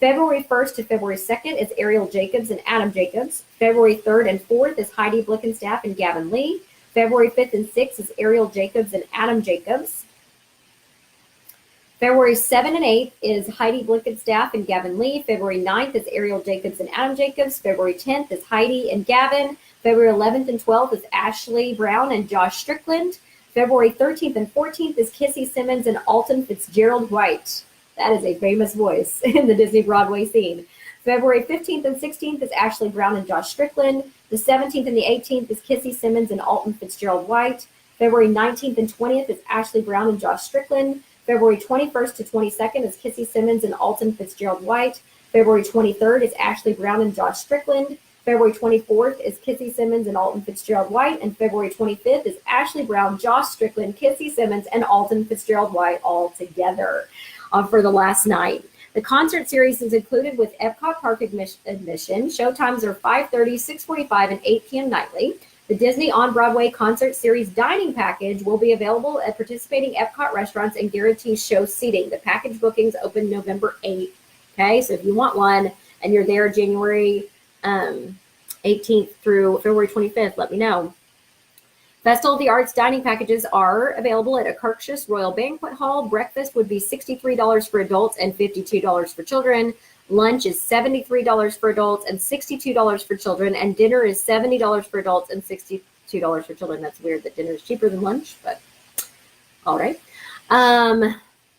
February 1st to February 2nd is Ariel Jacobs and Adam Jacobs. February 3rd and 4th is Heidi Blickenstaff and Gavin Lee. February 5th and 6th is Ariel Jacobs and Adam Jacobs. February 7th and 8th is Heidi Blickenstaff and Gavin Lee. February 9th is Ariel Jacobs and Adam Jacobs. February 10th is Heidi and Gavin. February 11th and 12th is Ashley Brown and Josh Strickland. February 13th and 14th is Kissy Simmons and Alton Fitzgerald White. That is a famous voice in the Disney Broadway scene. February 15th and 16th is Ashley Brown and Josh Strickland. The 17th and the 18th is Kissy Simmons and Alton Fitzgerald White. February 19th and 20th is Ashley Brown and Josh Strickland. February 21st to 22nd is Kissy Simmons and Alton Fitzgerald White. February 23rd is Ashley Brown and Josh Strickland. February 24th is Kissy Simmons and Alton Fitzgerald White. And February 25th is Ashley Brown, Josh Strickland, Kissy Simmons, and Alton Fitzgerald White all together for the last night. The concert series is included with Epcot Park admission. Showtimes are 5:30, 6:45, and 8 p.m. nightly. The Disney on Broadway concert series dining package will be available at participating Epcot restaurants and guarantees show seating. The package bookings open November 8th. Okay, so if you want one and you're there January 18th through February 25th, let me know. Festival of the Arts dining packages are available at a Kirkshus Royal Banquet Hall. Breakfast would be $63 for adults and $52 for children. Lunch is $73 for adults and $62 for children. And dinner is $70 for adults and $62 for children. That's weird that dinner is cheaper than lunch, but all right.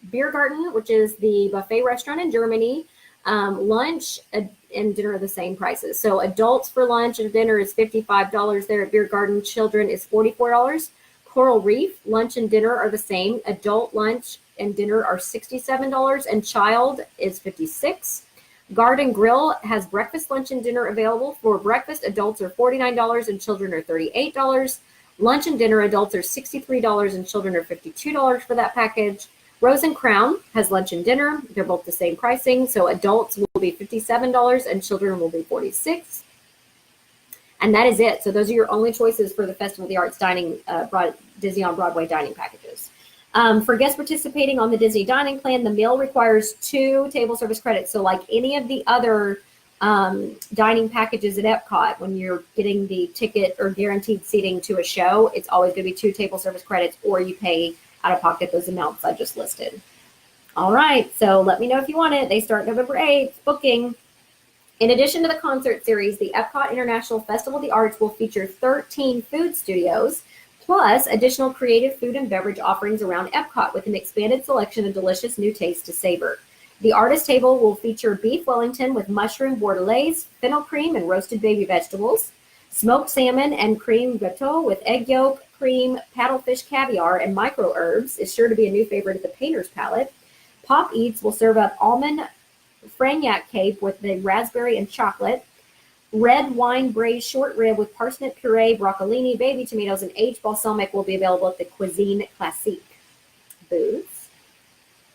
Beer Garden, which is the buffet restaurant in Germany. Lunch and dinner are the same prices. So adults for lunch and dinner is $55 there at Beer Garden. Children is $44. Coral Reef, lunch and dinner are the same. Adult lunch and dinner are $67 and child is $56. Garden Grill has breakfast, lunch, and dinner available. For breakfast, adults are $49 and children are $38. Lunch and dinner, adults are $63 and children are $52 for that package. Rose and Crown has lunch and dinner. They're both the same pricing. So adults will will be $57 and children will be $46. And that is it. So those are your only choices for the Festival of the Arts dining, Disney on Broadway dining packages. For guests participating on the Disney dining plan, the meal requires 2 table service credits. So like any of the other dining packages at Epcot, when you're getting the ticket or guaranteed seating to a show, it's always going to be 2 table service credits, or you pay out of pocket those amounts I just listed. All right, so let me know if you want it. They start November 8th, booking. In addition to the concert series, the Epcot International Festival of the Arts will feature 13 food studios, plus additional creative food and beverage offerings around Epcot with an expanded selection of delicious new tastes to savor. The artist table will feature beef Wellington with mushroom bordelaise, fennel cream, and roasted baby vegetables, smoked salmon and cream gâteau with egg yolk, cream, paddlefish caviar, and micro herbs is sure to be a new favorite at the Painter's Palette. Pop Eats will serve up almond Fragnac cake with the raspberry and chocolate, red wine braised short rib with parsnip puree, broccolini, baby tomatoes, and aged balsamic will be available at the Cuisine Classique booths.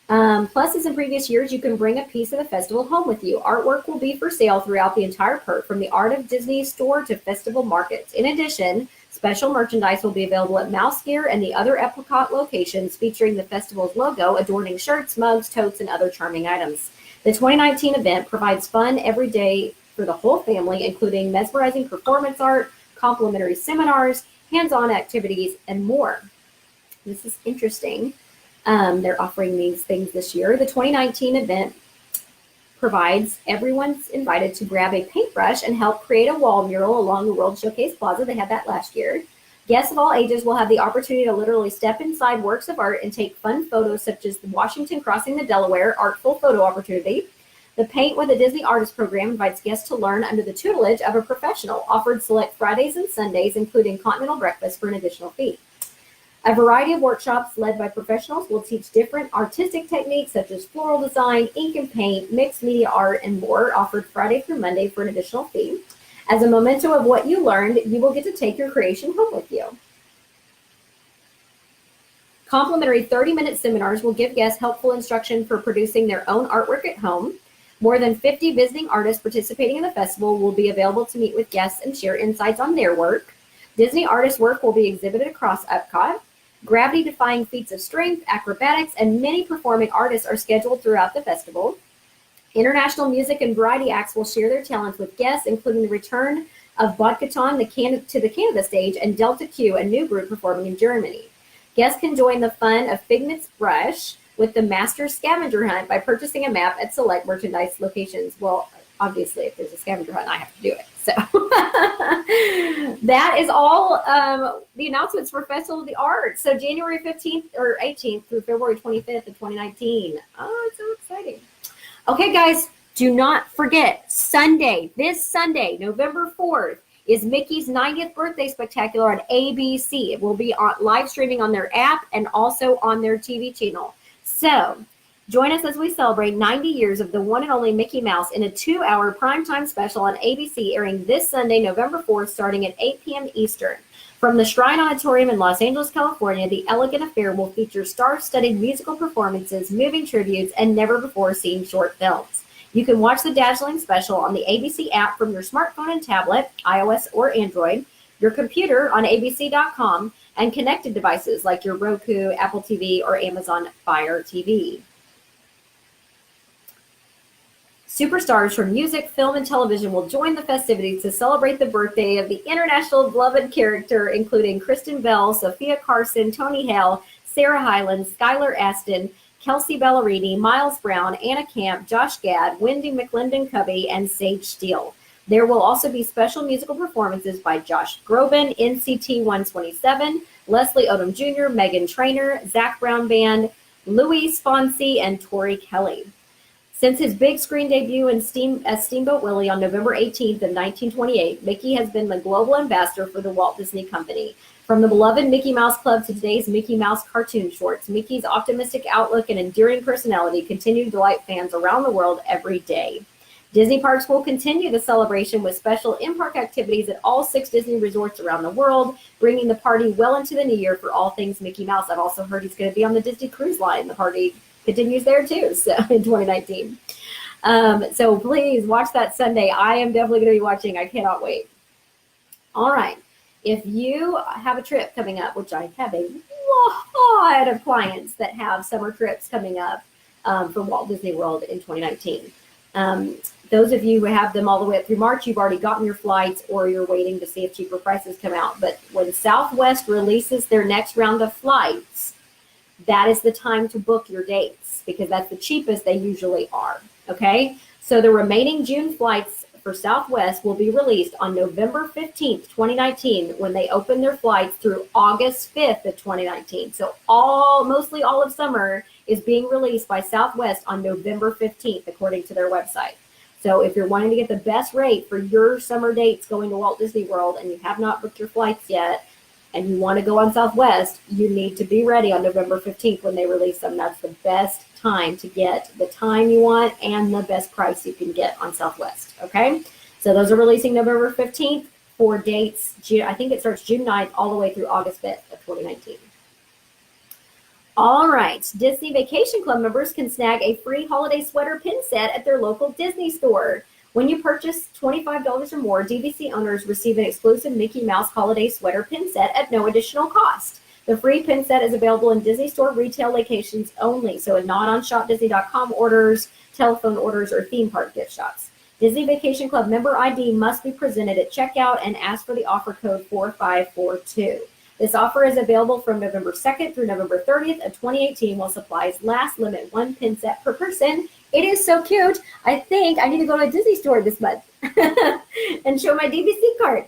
Plus, as in previous years, you can bring a piece of the festival home with you. Artwork will be for sale throughout the entire park, from the Art of Disney store to festival markets. In addition, special merchandise will be available at Mouse Gear and the other Epcot locations, featuring the festival's logo, adorning shirts, mugs, totes, and other charming items. The 2019 event provides fun every day for the whole family, including mesmerizing performance art, complimentary seminars, hands-on activities, and more. This is interesting. They're offering these things this year. The 2019 event provides everyone's invited to grab a paintbrush and help create a wall mural along the World Showcase Plaza. They had that last year. Guests of all ages will have the opportunity to literally step inside works of art and take fun photos, such as the Washington crossing the Delaware artful photo opportunity. The Paint with a Disney Artist program invites guests to learn under the tutelage of a professional, offered select Fridays and Sundays, including continental breakfast for an additional fee. A variety of workshops led by professionals will teach different artistic techniques such as floral design, ink and paint, mixed media art, and more, offered Friday through Monday for an additional fee. As a memento of what you learned, you will get to take your creation home with you. Complimentary 30-minute seminars will give guests helpful instruction for producing their own artwork at home. More than 50 visiting artists participating in the festival will be available to meet with guests and share insights on their work. Disney artists' work will be exhibited across Epcot. Gravity-defying feats of strength, acrobatics, and many performing artists are scheduled throughout the festival. International music and variety acts will share their talents with guests, including the return of Bodkaton to the Canada stage and Delta Q, a new group performing in Germany. Guests can join the fun of Figment's Brush with the Master Scavenger Hunt by purchasing a map at select merchandise locations. Well, obviously, if there's a scavenger hunt, I have to do it. So that is all the announcements for Festival of the Arts. So January 15th or 18th through February 25th of 2019. Oh, it's so exciting. Okay, guys, do not forget, this Sunday, November 4th, is Mickey's 90th birthday spectacular on ABC. It will be on live streaming on their app and also on their TV channel. So join us as we celebrate 90 years of the one and only Mickey Mouse in a 2-hour primetime special on ABC, airing this Sunday, November 4th, starting at 8 p.m. Eastern. From the Shrine Auditorium in Los Angeles, California, the elegant affair will feature star-studded musical performances, moving tributes, and never-before-seen short films. You can watch the dazzling special on the ABC app from your smartphone and tablet, iOS or Android, your computer on abc.com, and connected devices like your Roku, Apple TV, or Amazon Fire TV. Superstars from music, film, and television will join the festivities to celebrate the birthday of the international beloved character, including Kristen Bell, Sophia Carson, Tony Hale, Sarah Hyland, Skylar Astin, Kelsey Ballerini, Miles Brown, Anna Camp, Josh Gad, Wendy McClendon-Covey, and Sage Steele. There will also be special musical performances by Josh Groban, NCT 127, Leslie Odom Jr., Megan Trainor, Zach Brown Band, Louis Fonsi, and Tori Kelly. Since his big screen debut as Steamboat Willie on November 18th of 1928, Mickey has been the global ambassador for the Walt Disney Company. From the beloved Mickey Mouse Club to today's Mickey Mouse cartoon shorts, Mickey's optimistic outlook and endearing personality continue to delight fans around the world every day. Disney Parks will continue the celebration with special in-park activities at all 6 Disney resorts around the world, bringing the party well into the new year for all things Mickey Mouse. I've also heard he's going to be on the Disney Cruise Line. The party continues there too, so in 2019. So please watch that Sunday. I am definitely going to be watching. I cannot wait. All right. If you have a trip coming up, which I have a lot of clients that have summer trips coming up from Walt Disney World in 2019. Those of you who have them all the way up through March, you've already gotten your flights or you're waiting to see if cheaper prices come out. But when Southwest releases their next round of flights, that is the time to book your dates because that's the cheapest they usually are. Okay, so the remaining June flights for Southwest will be released on November 15th, 2019, when they open their flights through August 5th of 2019. So mostly all of summer is being released by Southwest on November 15th, according to their website. So if you're wanting to get the best rate for your summer dates going to Walt Disney World and you have not booked your flights yet, and you want to go on Southwest, you need to be ready on November 15th when they release them. That's the best time to get the time you want and the best price you can get on Southwest, okay? So those are releasing November 15th for dates. I think it starts June 9th all the way through August 5th of 2019. All right, Disney Vacation Club members can snag a free holiday sweater pin set at their local Disney store. When you purchase $25 or more, DVC owners receive an exclusive Mickey Mouse holiday sweater pin set at no additional cost. The free pin set is available in Disney Store retail locations only, so not on shopdisney.com orders, telephone orders, or theme park gift shops. Disney Vacation Club member ID must be presented at checkout and ask for the offer code 4542. This offer is available from November 2nd through November 30th of 2018 while supplies last. Limit one pin set per person. It is so cute. I think I need to go to a Disney store this month and show my DVC card.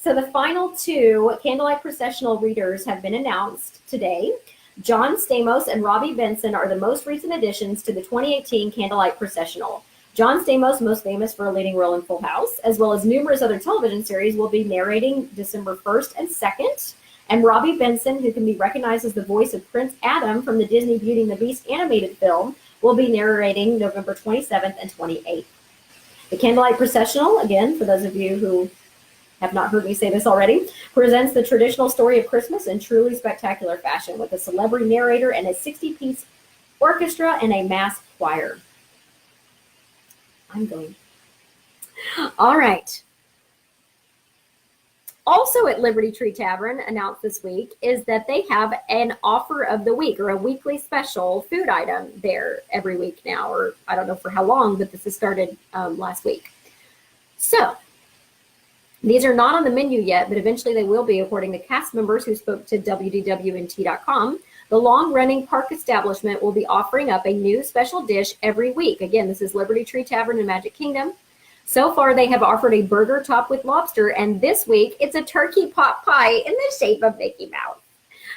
So the final two Candlelight Processional readers have been announced today. John Stamos and Robbie Benson are the most recent additions to the 2018 Candlelight Processional. John Stamos, most famous for a leading role in Full House, as well as numerous other television series, will be narrating December 1st and 2nd. And Robbie Benson, who can be recognized as the voice of Prince Adam from the Disney Beauty and the Beast animated film, will be narrating November 27th and 28th. The Candlelight Processional, again, for those of you who have not heard me say this already, presents the traditional story of Christmas in truly spectacular fashion with a celebrity narrator and a 60-piece orchestra and a mass choir. I'm going. All right. Also at Liberty Tree Tavern, announced this week, is that they have an offer of the week or a weekly special food item there every week now, or I don't know for how long, but this has started last week. So these are not on the menu yet, but eventually they will be, according to cast members who spoke to WDWNT.com. The long-running park establishment will be offering up a new special dish every week. Again, this is Liberty Tree Tavern in Magic Kingdom. So far, they have offered a burger topped with lobster, and this week, it's a turkey pot pie in the shape of Mickey Mouse.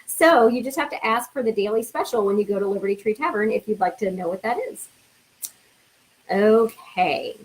So you just have to ask for the daily special when you go to Liberty Tree Tavern if you'd like to know what that is. Okay.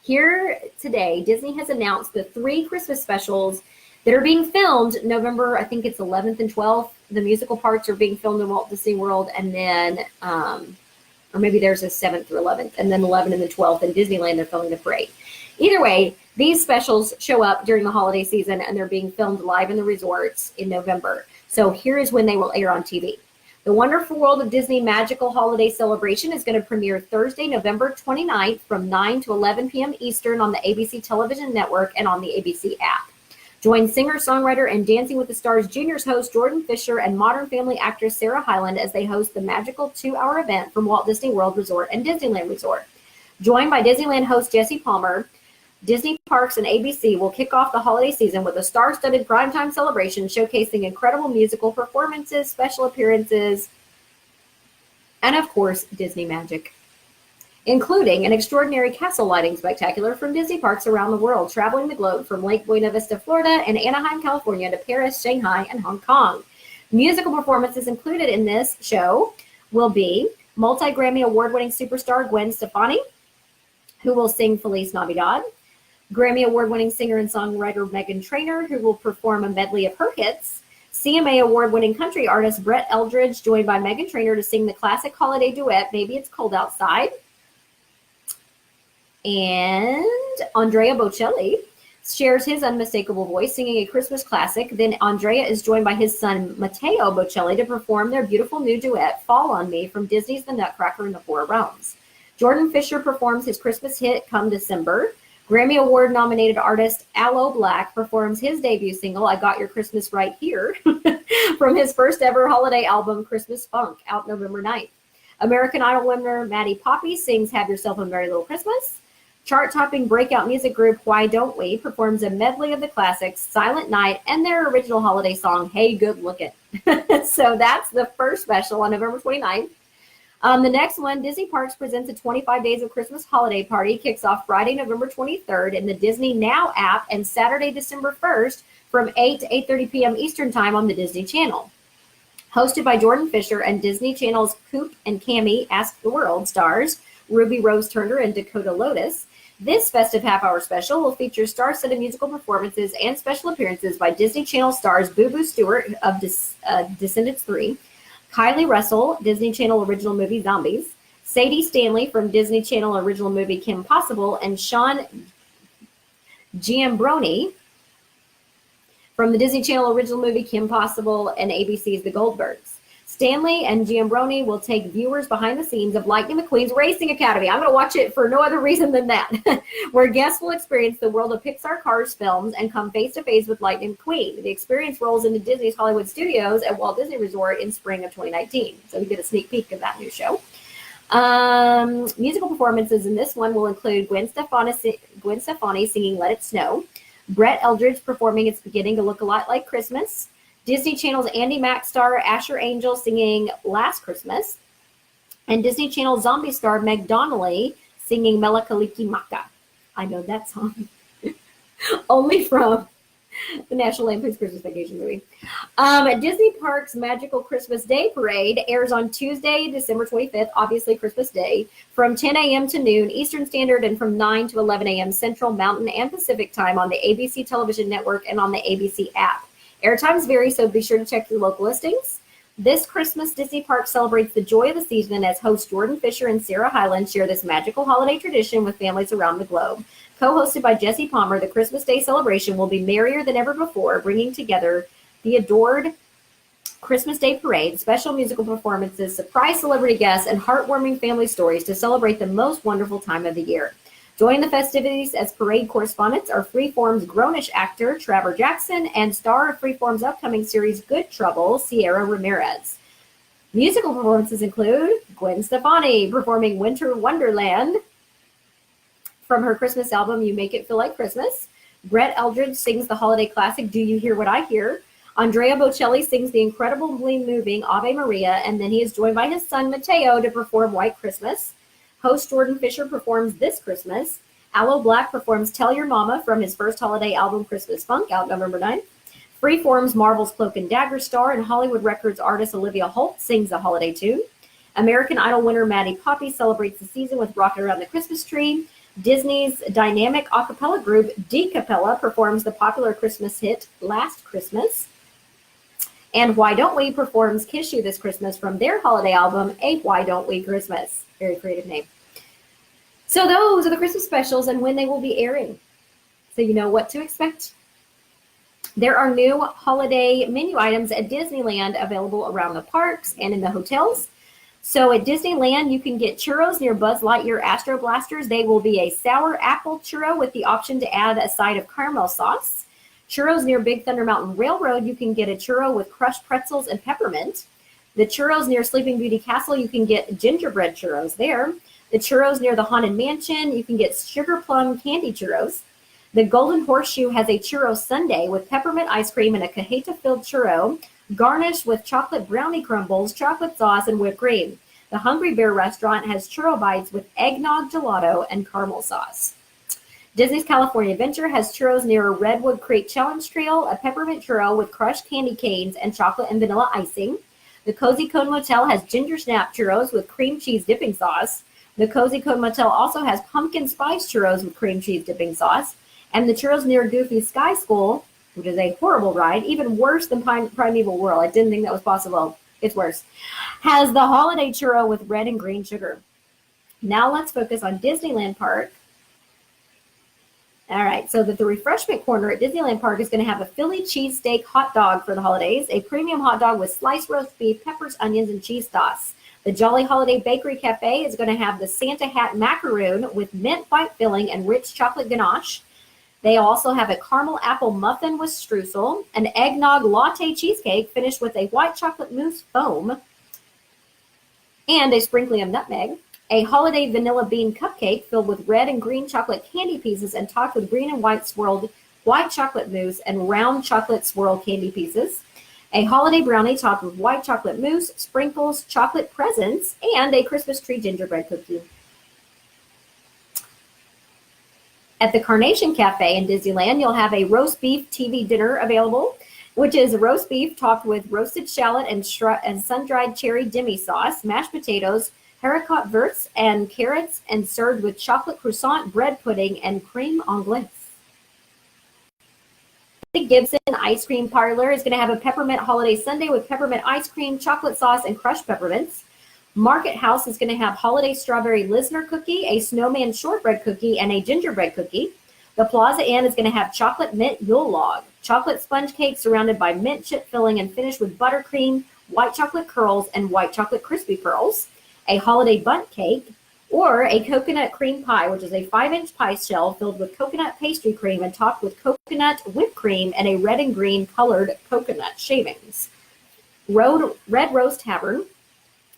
Here today, Disney has announced the 3 Christmas specials that are being filmed November, I think it's 11th and 12th. The musical parts are being filmed in Walt Disney World, and then, or maybe there's a 7th through 11th, and then 11th and the 12th in Disneyland, they're filming the parade. Either way, these specials show up during the holiday season, and they're being filmed live in the resorts in November. So here is when they will air on TV. The Wonderful World of Disney Magical Holiday Celebration is going to premiere Thursday, November 29th from 9 to 11 p.m. Eastern on the ABC Television Network and on the ABC app. Join singer-songwriter and Dancing with the Stars Juniors host Jordan Fisher and Modern Family actress Sarah Hyland as they host the magical 2-hour event from Walt Disney World Resort and Disneyland Resort. Joined by Disneyland host Jesse Palmer, Disney Parks and ABC will kick off the holiday season with a star-studded primetime celebration showcasing incredible musical performances, special appearances, and of course, Disney magic, including an extraordinary castle lighting spectacular from Disney parks around the world, traveling the globe from Lake Buena Vista, Florida, and Anaheim, California, to Paris, Shanghai, and Hong Kong. Musical performances included in this show will be multi-Grammy award-winning superstar Gwen Stefani, who will sing Feliz Navidad, Grammy award-winning singer and songwriter Meghan Trainor, who will perform a medley of her hits, CMA award-winning country artist Brett Eldridge, joined by Meghan Trainor to sing the classic holiday duet, Baby It's Cold Outside, and Andrea Bocelli shares his unmistakable voice singing a Christmas classic. Then Andrea is joined by his son Matteo Bocelli to perform their beautiful new duet, Fall on Me, from Disney's The Nutcracker and the Four Realms. Jordan Fisher performs his Christmas hit Come December. Grammy Award nominated artist Aloe Black performs his debut single, I Got Your Christmas Right Here, from his first ever holiday album, Christmas Funk, out November 9th. American Idol winner Maddie Poppy sings Have Yourself a Merry Little Christmas. Chart-topping breakout music group Why Don't We performs a medley of the classics Silent Night and their original holiday song, Hey Good Lookin'. So that's the first special on November 29th. The next one, Disney Parks presents a 25 Days of Christmas holiday party, kicks off Friday, November 23rd in the Disney Now app and Saturday, December 1st from 8 to 8:30 p.m. Eastern Time on the Disney Channel. Hosted by Jordan Fisher and Disney Channel's Coop and Cammy Ask the World stars Ruby Rose Turner and Dakota Lotus, this festive half-hour special will feature star-studded musical performances and special appearances by Disney Channel stars Boo Boo Stewart of Descendants 3, Kylie Russell, Disney Channel original movie Zombies, Sadie Stanley from Disney Channel original movie Kim Possible, and Sean Giambroni from the Disney Channel original movie Kim Possible and ABC's The Goldbergs. Stanley and Giambroni will take viewers behind the scenes of Lightning McQueen's Racing Academy. I'm going to watch it for no other reason than that, where guests will experience the world of Pixar Cars films and come face-to-face with Lightning McQueen. The experience rolls into Disney's Hollywood Studios at Walt Disney Resort in spring of 2019. So you get a sneak peek of that new show. Musical performances in this one will include Gwen Stefani singing Let It Snow, Brett Eldredge performing It's Beginning to Look a Lot Like Christmas, Disney Channel's Andy Mack star Asher Angel singing Last Christmas, and Disney Channel zombie star Meg Donnelly singing Mele Kalikimaka. I know that song. Only from the National Lampoon's Christmas Vacation movie. Disney Parks' Magical Christmas Day Parade airs on Tuesday, December 25th, obviously Christmas Day, from 10 a.m. to noon Eastern Standard and from 9 to 11 a.m. Central, Mountain, and Pacific Time on the ABC Television Network and on the ABC app. Airtimes vary, so be sure to check your local listings. This Christmas, Disney Parks celebrates the joy of the season as hosts Jordan Fisher and Sarah Hyland share this magical holiday tradition with families around the globe. Co-hosted by Jesse Palmer, the Christmas Day celebration will be merrier than ever before, bringing together the adored Christmas Day Parade, special musical performances, surprise celebrity guests, and heartwarming family stories to celebrate the most wonderful time of the year. Joining the festivities as parade correspondents are Freeform's Grownish actor Trevor Jackson and star of Freeform's upcoming series Good Trouble, Sierra Ramirez. Musical performances include Gwen Stefani performing Winter Wonderland from her Christmas album You Make It Feel Like Christmas. Brett Eldredge sings the holiday classic Do You Hear What I Hear? Andrea Bocelli sings the incredibly moving Ave Maria, and then he is joined by his son Mateo to perform White Christmas. Host Jordan Fisher performs This Christmas. Aloe Black performs Tell Your Mama from his first holiday album Christmas Funk, out November 9th. Freeform's Marvel's Cloak and Dagger star and Hollywood Records artist Olivia Holt sings the holiday tune. American Idol winner Maddie Poppy celebrates the season with Rockin' Around the Christmas Tree. Disney's dynamic a cappella group DeCapella performs the popular Christmas hit Last Christmas. And Why Don't We performs Kiss You This Christmas from their holiday album, A Why Don't We Christmas. Very creative name. So those are the Christmas specials and when they will be airing. So you know what to expect. There are new holiday menu items at Disneyland available around the parks and in the hotels. So at Disneyland, you can get churros near Buzz Lightyear Astro Blasters. They will be a sour apple churro with the option to add a side of caramel sauce. Churros near Big Thunder Mountain Railroad, you can get a churro with crushed pretzels and peppermint. The churros near Sleeping Beauty Castle, you can get gingerbread churros there. The churros near the Haunted Mansion, you can get sugar plum candy churros. The Golden Horseshoe has a churro sundae with peppermint ice cream and a cajeta-filled churro, garnished with chocolate brownie crumbles, chocolate sauce, and whipped cream. The Hungry Bear restaurant has churro bites with eggnog gelato and caramel sauce. Disney's California Adventure has churros near Redwood Creek Challenge Trail, a peppermint churro with crushed candy canes and chocolate and vanilla icing. The Cozy Cone Motel has ginger snap churros with cream cheese dipping sauce. The Cozy Cone Motel also has pumpkin spice churros with cream cheese dipping sauce. And the churros near Goofy Sky School, which is a horrible ride, even worse than Primeval Whirl. I didn't think that was possible. It's worse. Has the holiday churro with red and green sugar. Now let's focus on Disneyland Park. All right, so the refreshment corner at Disneyland Park is going to have a Philly cheesesteak hot dog for the holidays, a premium hot dog with sliced roast beef, peppers, onions, and cheese sauce. The Jolly Holiday Bakery Cafe is going to have the Santa Hat macaroon with mint white filling and rich chocolate ganache. They also have a caramel apple muffin with streusel, an eggnog latte cheesecake finished with a white chocolate mousse foam, and a sprinkling of nutmeg. A holiday vanilla bean cupcake filled with red and green chocolate candy pieces and topped with green and white swirled white chocolate mousse and round chocolate swirl candy pieces. A holiday brownie topped with white chocolate mousse, sprinkles, chocolate presents, and a Christmas tree gingerbread cookie. At the Carnation Cafe in Disneyland, you'll have a roast beef TV dinner available, which is roast beef topped with roasted shallot and sun-dried cherry demi sauce, mashed potatoes, haricot verts, and carrots, and served with chocolate croissant, bread pudding, and creme anglaise. The Gibson Ice Cream Parlor is going to have a peppermint holiday sundae with peppermint ice cream, chocolate sauce, and crushed peppermints. Market House is going to have holiday strawberry Lisner cookie, a snowman shortbread cookie, and a gingerbread cookie. The Plaza Inn is going to have chocolate mint Yule log, chocolate sponge cake surrounded by mint chip filling and finished with buttercream, white chocolate curls, and white chocolate crispy pearls. A holiday bundt cake, or a coconut cream pie, which is a 5-inch pie shell filled with coconut pastry cream and topped with coconut whipped cream and a red and green colored coconut shavings. Red Rose Tavern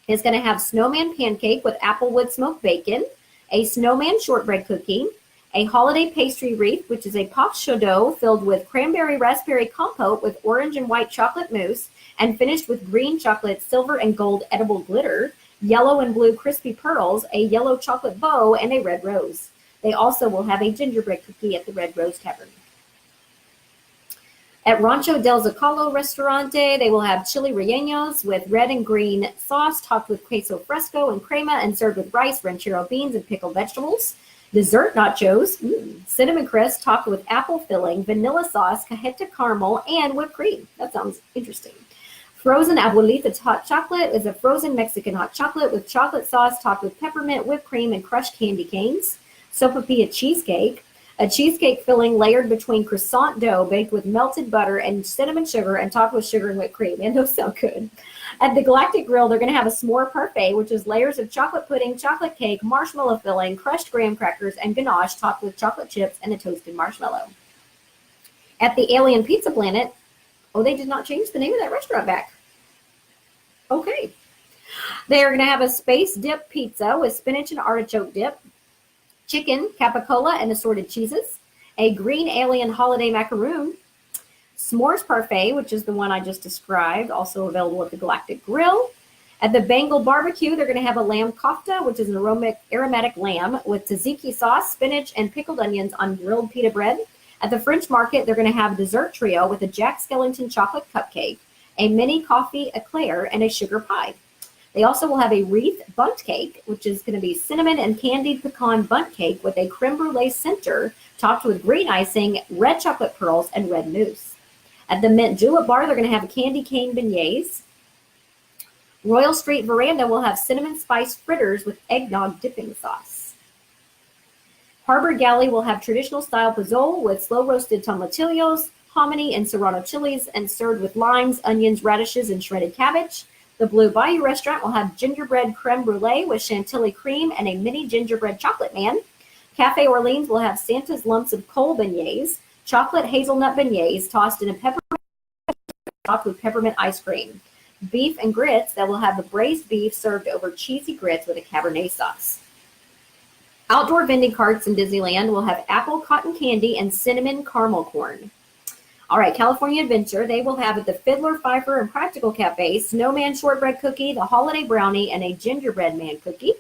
is going to have snowman pancake with applewood smoked bacon, a snowman shortbread cookie, a holiday pastry wreath, which is a pâte chaudot filled with cranberry raspberry compote with orange and white chocolate mousse and finished with green chocolate, silver and gold edible glitter, yellow and blue crispy pearls, a yellow chocolate bow, and a red rose. They also will have a gingerbread cookie at the Red Rose Tavern. At Rancho del Zocalo Restaurante, they will have chili rellenos with red and green sauce topped with queso fresco and crema and served with rice, ranchero beans, and pickled vegetables. Dessert nachos, cinnamon crisp topped with apple filling, vanilla sauce, cajeta caramel, and whipped cream. That sounds interesting. Frozen Abuelita's hot chocolate is a frozen Mexican hot chocolate with chocolate sauce topped with peppermint, whipped cream, and crushed candy canes. Sopapilla cheesecake, a cheesecake filling layered between croissant dough baked with melted butter and cinnamon sugar and topped with sugar and whipped cream. And those sound good. At the Galactic Grill, they're going to have a s'more parfait, which is layers of chocolate pudding, chocolate cake, marshmallow filling, crushed graham crackers, and ganache topped with chocolate chips and a toasted marshmallow. At the Alien Pizza Planet, they did not change the name of that restaurant back. Okay. They are going to have a space dip pizza with spinach and artichoke dip, chicken, capicola, and assorted cheeses, a green alien holiday macaroon, s'mores parfait, which is the one I just described, also available at the Galactic Grill. At the Bengal Barbecue, they're going to have a lamb kofta, which is an aromatic lamb with tzatziki sauce, spinach, and pickled onions on grilled pita bread. At the French Market, they're going to have a dessert trio with a Jack Skellington chocolate cupcake, a mini coffee eclair, and a sugar pie. They also will have a wreath bundt cake, which is going to be cinnamon and candied pecan bundt cake with a creme brulee center topped with green icing, red chocolate pearls, and red mousse. At the Mint Julep Bar, they're going to have a candy cane beignets. Royal Street Veranda will have cinnamon spice fritters with eggnog dipping sauce. Harbor Galley will have traditional style pozole with slow roasted tomatillos, hominy, and serrano chilies, and served with limes, onions, radishes, and shredded cabbage. The Blue Bayou Restaurant will have gingerbread creme brulee with chantilly cream and a mini gingerbread chocolate man. Cafe Orleans will have Santa's lumps of coal beignets, chocolate hazelnut beignets tossed in a peppermint topped with peppermint ice cream. Beef and grits that will have the braised beef served over cheesy grits with a Cabernet sauce. Outdoor vending carts in Disneyland will have apple cotton candy and cinnamon caramel corn. All right, California Adventure, they will have at the Fiddler, Fifer, and Practical Cafe, snowman shortbread cookie, the holiday brownie, and a gingerbread man cookie.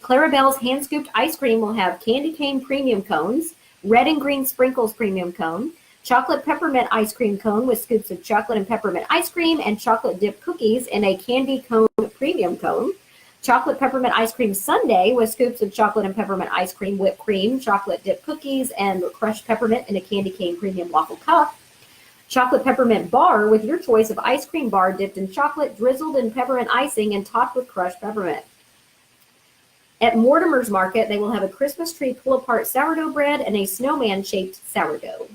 Clarabelle's hand-scooped ice cream will have candy cane premium cones, red and green sprinkles premium cone, chocolate peppermint ice cream cone with scoops of chocolate and peppermint ice cream, and chocolate dip cookies in a candy cone premium cone. Chocolate peppermint ice cream sundae with scoops of chocolate and peppermint ice cream, whipped cream, chocolate dip cookies, and crushed peppermint in a candy cane premium waffle cup. Chocolate peppermint bar with your choice of ice cream bar dipped in chocolate, drizzled in peppermint icing, and topped with crushed peppermint. At Mortimer's Market, they will have a Christmas tree pull-apart sourdough bread and a snowman-shaped sourdough.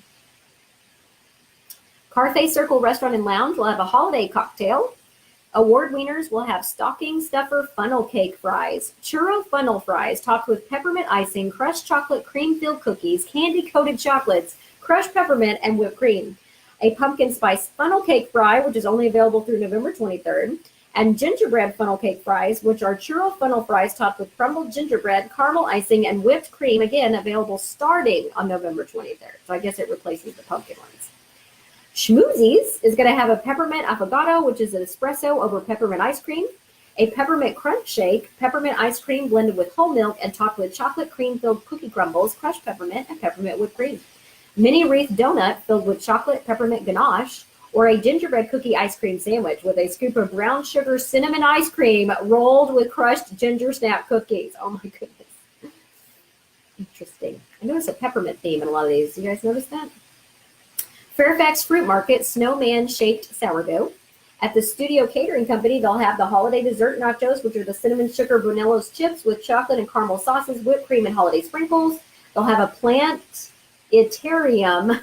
Carthay Circle Restaurant and Lounge will have a holiday cocktail. Award winners will have stocking stuffer funnel cake fries, churro funnel fries topped with peppermint icing, crushed chocolate cream-filled cookies, candy-coated chocolates, crushed peppermint, and whipped cream. A pumpkin spice funnel cake fry, which is only available through November 23rd, and gingerbread funnel cake fries, which are churro funnel fries topped with crumbled gingerbread, caramel icing, and whipped cream, again available starting on November 23rd. So I guess it replaces the pumpkin ones. Schmoozies is going to have a peppermint affogato, which is an espresso over peppermint ice cream, a peppermint crunch shake, peppermint ice cream blended with whole milk and topped with chocolate cream-filled cookie crumbles, crushed peppermint, and peppermint whipped cream. Mini wreath donut filled with chocolate peppermint ganache, or a gingerbread cookie ice cream sandwich with a scoop of brown sugar cinnamon ice cream rolled with crushed ginger snap cookies. Oh my goodness. Interesting. I noticed a peppermint theme in a lot of these. You guys notice that? Fairfax Fruit Market, snowman-shaped sourdough. At the Studio Catering Company, they'll have the holiday dessert nachos, which are the cinnamon sugar Bonello's chips with chocolate and caramel sauces, whipped cream, and holiday sprinkles. They'll have a Planetarium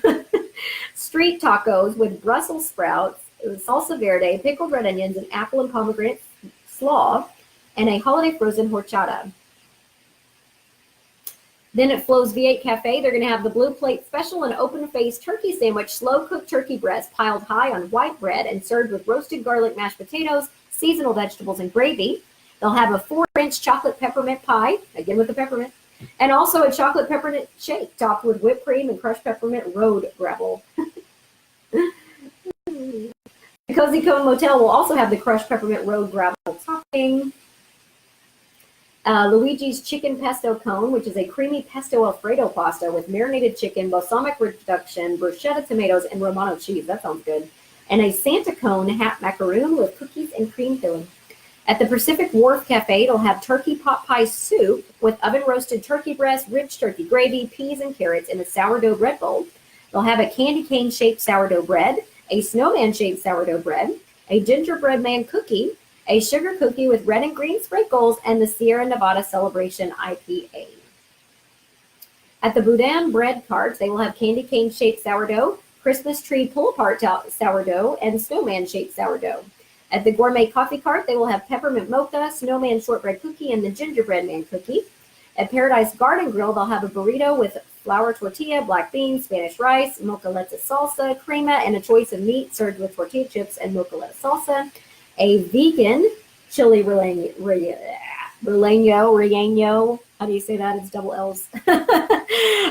street tacos with Brussels sprouts, salsa verde, pickled red onions, and apple and pomegranate slaw, and a holiday frozen horchata. Then at Flo's V8 Cafe, they're going to have the Blue Plate Special, an open-faced turkey sandwich, slow-cooked turkey breast piled high on white bread and served with roasted garlic mashed potatoes, seasonal vegetables, and gravy. They'll have a 4-inch chocolate peppermint pie, again with the peppermint, and also a chocolate peppermint shake topped with whipped cream and crushed peppermint road gravel. The Cozy Cone Motel will also have the crushed peppermint road gravel topping. Luigi's Chicken Pesto Cone, which is a creamy pesto Alfredo pasta with marinated chicken, balsamic reduction, bruschetta tomatoes, and Romano cheese. That sounds good. And a Santa Cone hat macaroon with cookies and cream filling. At the Pacific Wharf Cafe, it'll have turkey pot pie soup with oven-roasted turkey breast, rich turkey gravy, peas, and carrots in a sourdough bread bowl. They'll have a candy cane-shaped sourdough bread, a snowman-shaped sourdough bread, a gingerbread man cookie, a sugar cookie with red and green sprinkles, and the Sierra Nevada Celebration IPA. At the Boudin Bread Cart, they will have candy cane-shaped sourdough, Christmas tree pull-apart sourdough, and snowman-shaped sourdough. At the Gourmet Coffee Cart, they will have peppermint mocha, snowman shortbread cookie, and the gingerbread man cookie. At Paradise Garden Grill, they'll have a burrito with flour tortilla, black beans, Spanish rice, mocha lettuce salsa, crema, and a choice of meat served with tortilla chips and mocha lettuce salsa. A vegan chili relleno, how do you say that? It's double L's.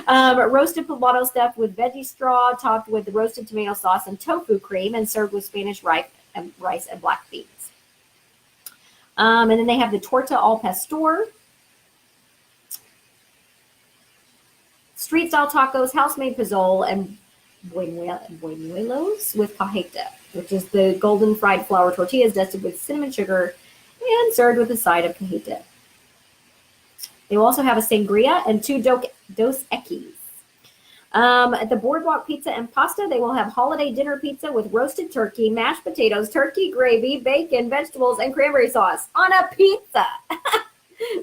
Roasted poblano stuffed with veggie straw, topped with the roasted tomato sauce and tofu cream, and served with Spanish rice and black beans. And then they have the torta al pastor, street-style tacos, house-made pozole, and buñuelos with cajeta, which is the golden fried flour tortillas dusted with cinnamon sugar and served with a side of cajeta. They will also have a sangria and 2 dos equis. At the Boardwalk Pizza and Pasta, they will have holiday dinner pizza with roasted turkey, mashed potatoes, turkey gravy, bacon, vegetables, and cranberry sauce on a pizza.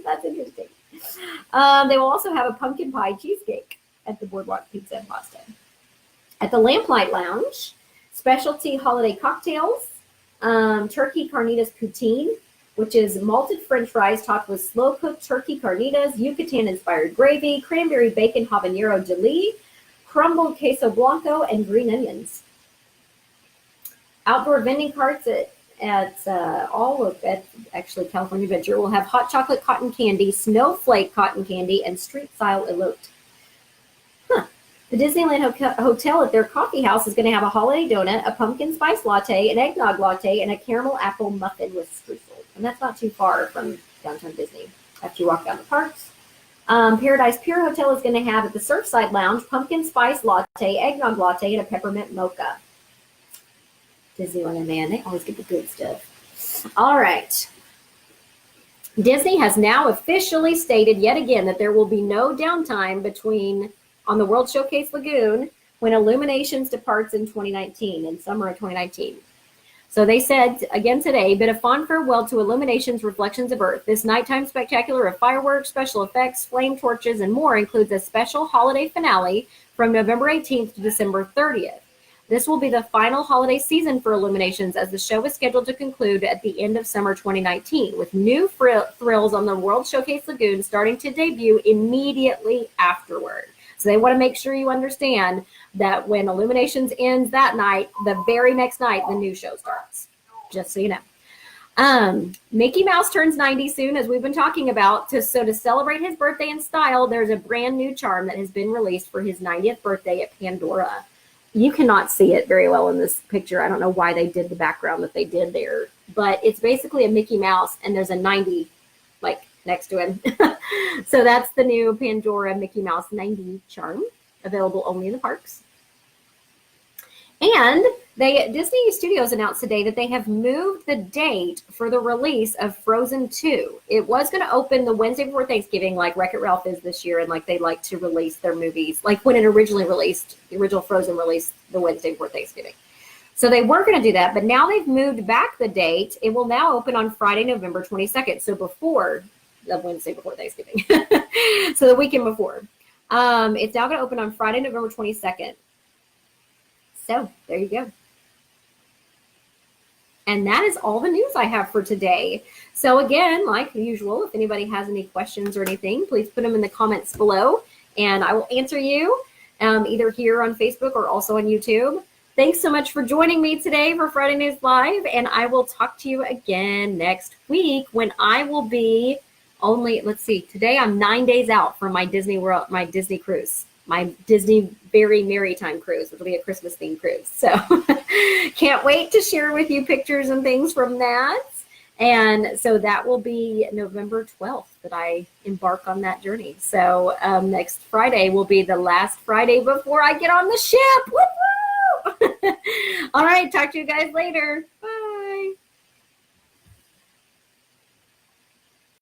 That's interesting. They will also have a pumpkin pie cheesecake at the Boardwalk Pizza and Pasta. At the Lamplight Lounge, specialty holiday cocktails, turkey carnitas poutine, which is malted french fries topped with slow-cooked turkey carnitas, Yucatan-inspired gravy, cranberry bacon habanero jelly, crumbled queso blanco, and green onions. Outdoor vending carts at California Adventure will have hot chocolate cotton candy, snowflake cotton candy, and street-style elote. The Disneyland Hotel at their coffee house is going to have a holiday donut, a pumpkin spice latte, an eggnog latte, and a caramel apple muffin with streusel. And that's not too far from downtown Disney after you walk down the parks. Paradise Pier Hotel is going to have at the Surfside Lounge pumpkin spice latte, eggnog latte, and a peppermint mocha. Disneyland, man, they always get the good stuff. All right. Disney has now officially stated yet again that there will be no downtime on the World Showcase Lagoon when Illuminations departs in summer of 2019. So they said, again today, bid a fond farewell to Illumination's Reflections of Earth. This nighttime spectacular of fireworks, special effects, flame torches, and more includes a special holiday finale from November 18th to December 30th. This will be the final holiday season for Illuminations, as the show is scheduled to conclude at the end of summer 2019, with new thrills on the World Showcase Lagoon starting to debut immediately afterward. So they want to make sure you understand that when Illuminations ends that night, the very next night, the new show starts, just so you know. Mickey Mouse turns 90 soon, as we've been talking about. So to celebrate his birthday in style, there's a brand new charm that has been released for his 90th birthday at Pandora. You cannot see it very well in this picture. I don't know why they did the background that they did there, but it's basically a Mickey Mouse, and there's a 90 like next to him. So that's the new Pandora Mickey Mouse 90 charm, available only in the parks. And Disney Studios announced today that they have moved the date for the release of Frozen 2. It was going to open the Wednesday before Thanksgiving, like Wreck-It Ralph is this year, and like they like to release their movies, like when it originally released, the original Frozen released the Wednesday before Thanksgiving. So they were going to do that, but now they've moved back the date. It will now open on Friday, November 22nd, so before the Wednesday before Thanksgiving, so the weekend before. It's now going to open on Friday, November 22nd. So there you go. And that is all the news I have for today. So again, like usual, if anybody has any questions or anything, please put them in the comments below, and I will answer you either here on Facebook or also on YouTube. Thanks so much for joining me today for Friday News Live, and I will talk to you again next week when I will be only, let's see, today I'm 9 days out from my Disney World, my Disney cruise, my Disney Very Merry Time cruise. It'll be a Christmas themed cruise. So can't wait to share with you pictures and things from that. And so that will be November 12th that I embark on that journey. So next Friday will be the last Friday before I get on the ship. Woo-hoo! All right. Talk to you guys later.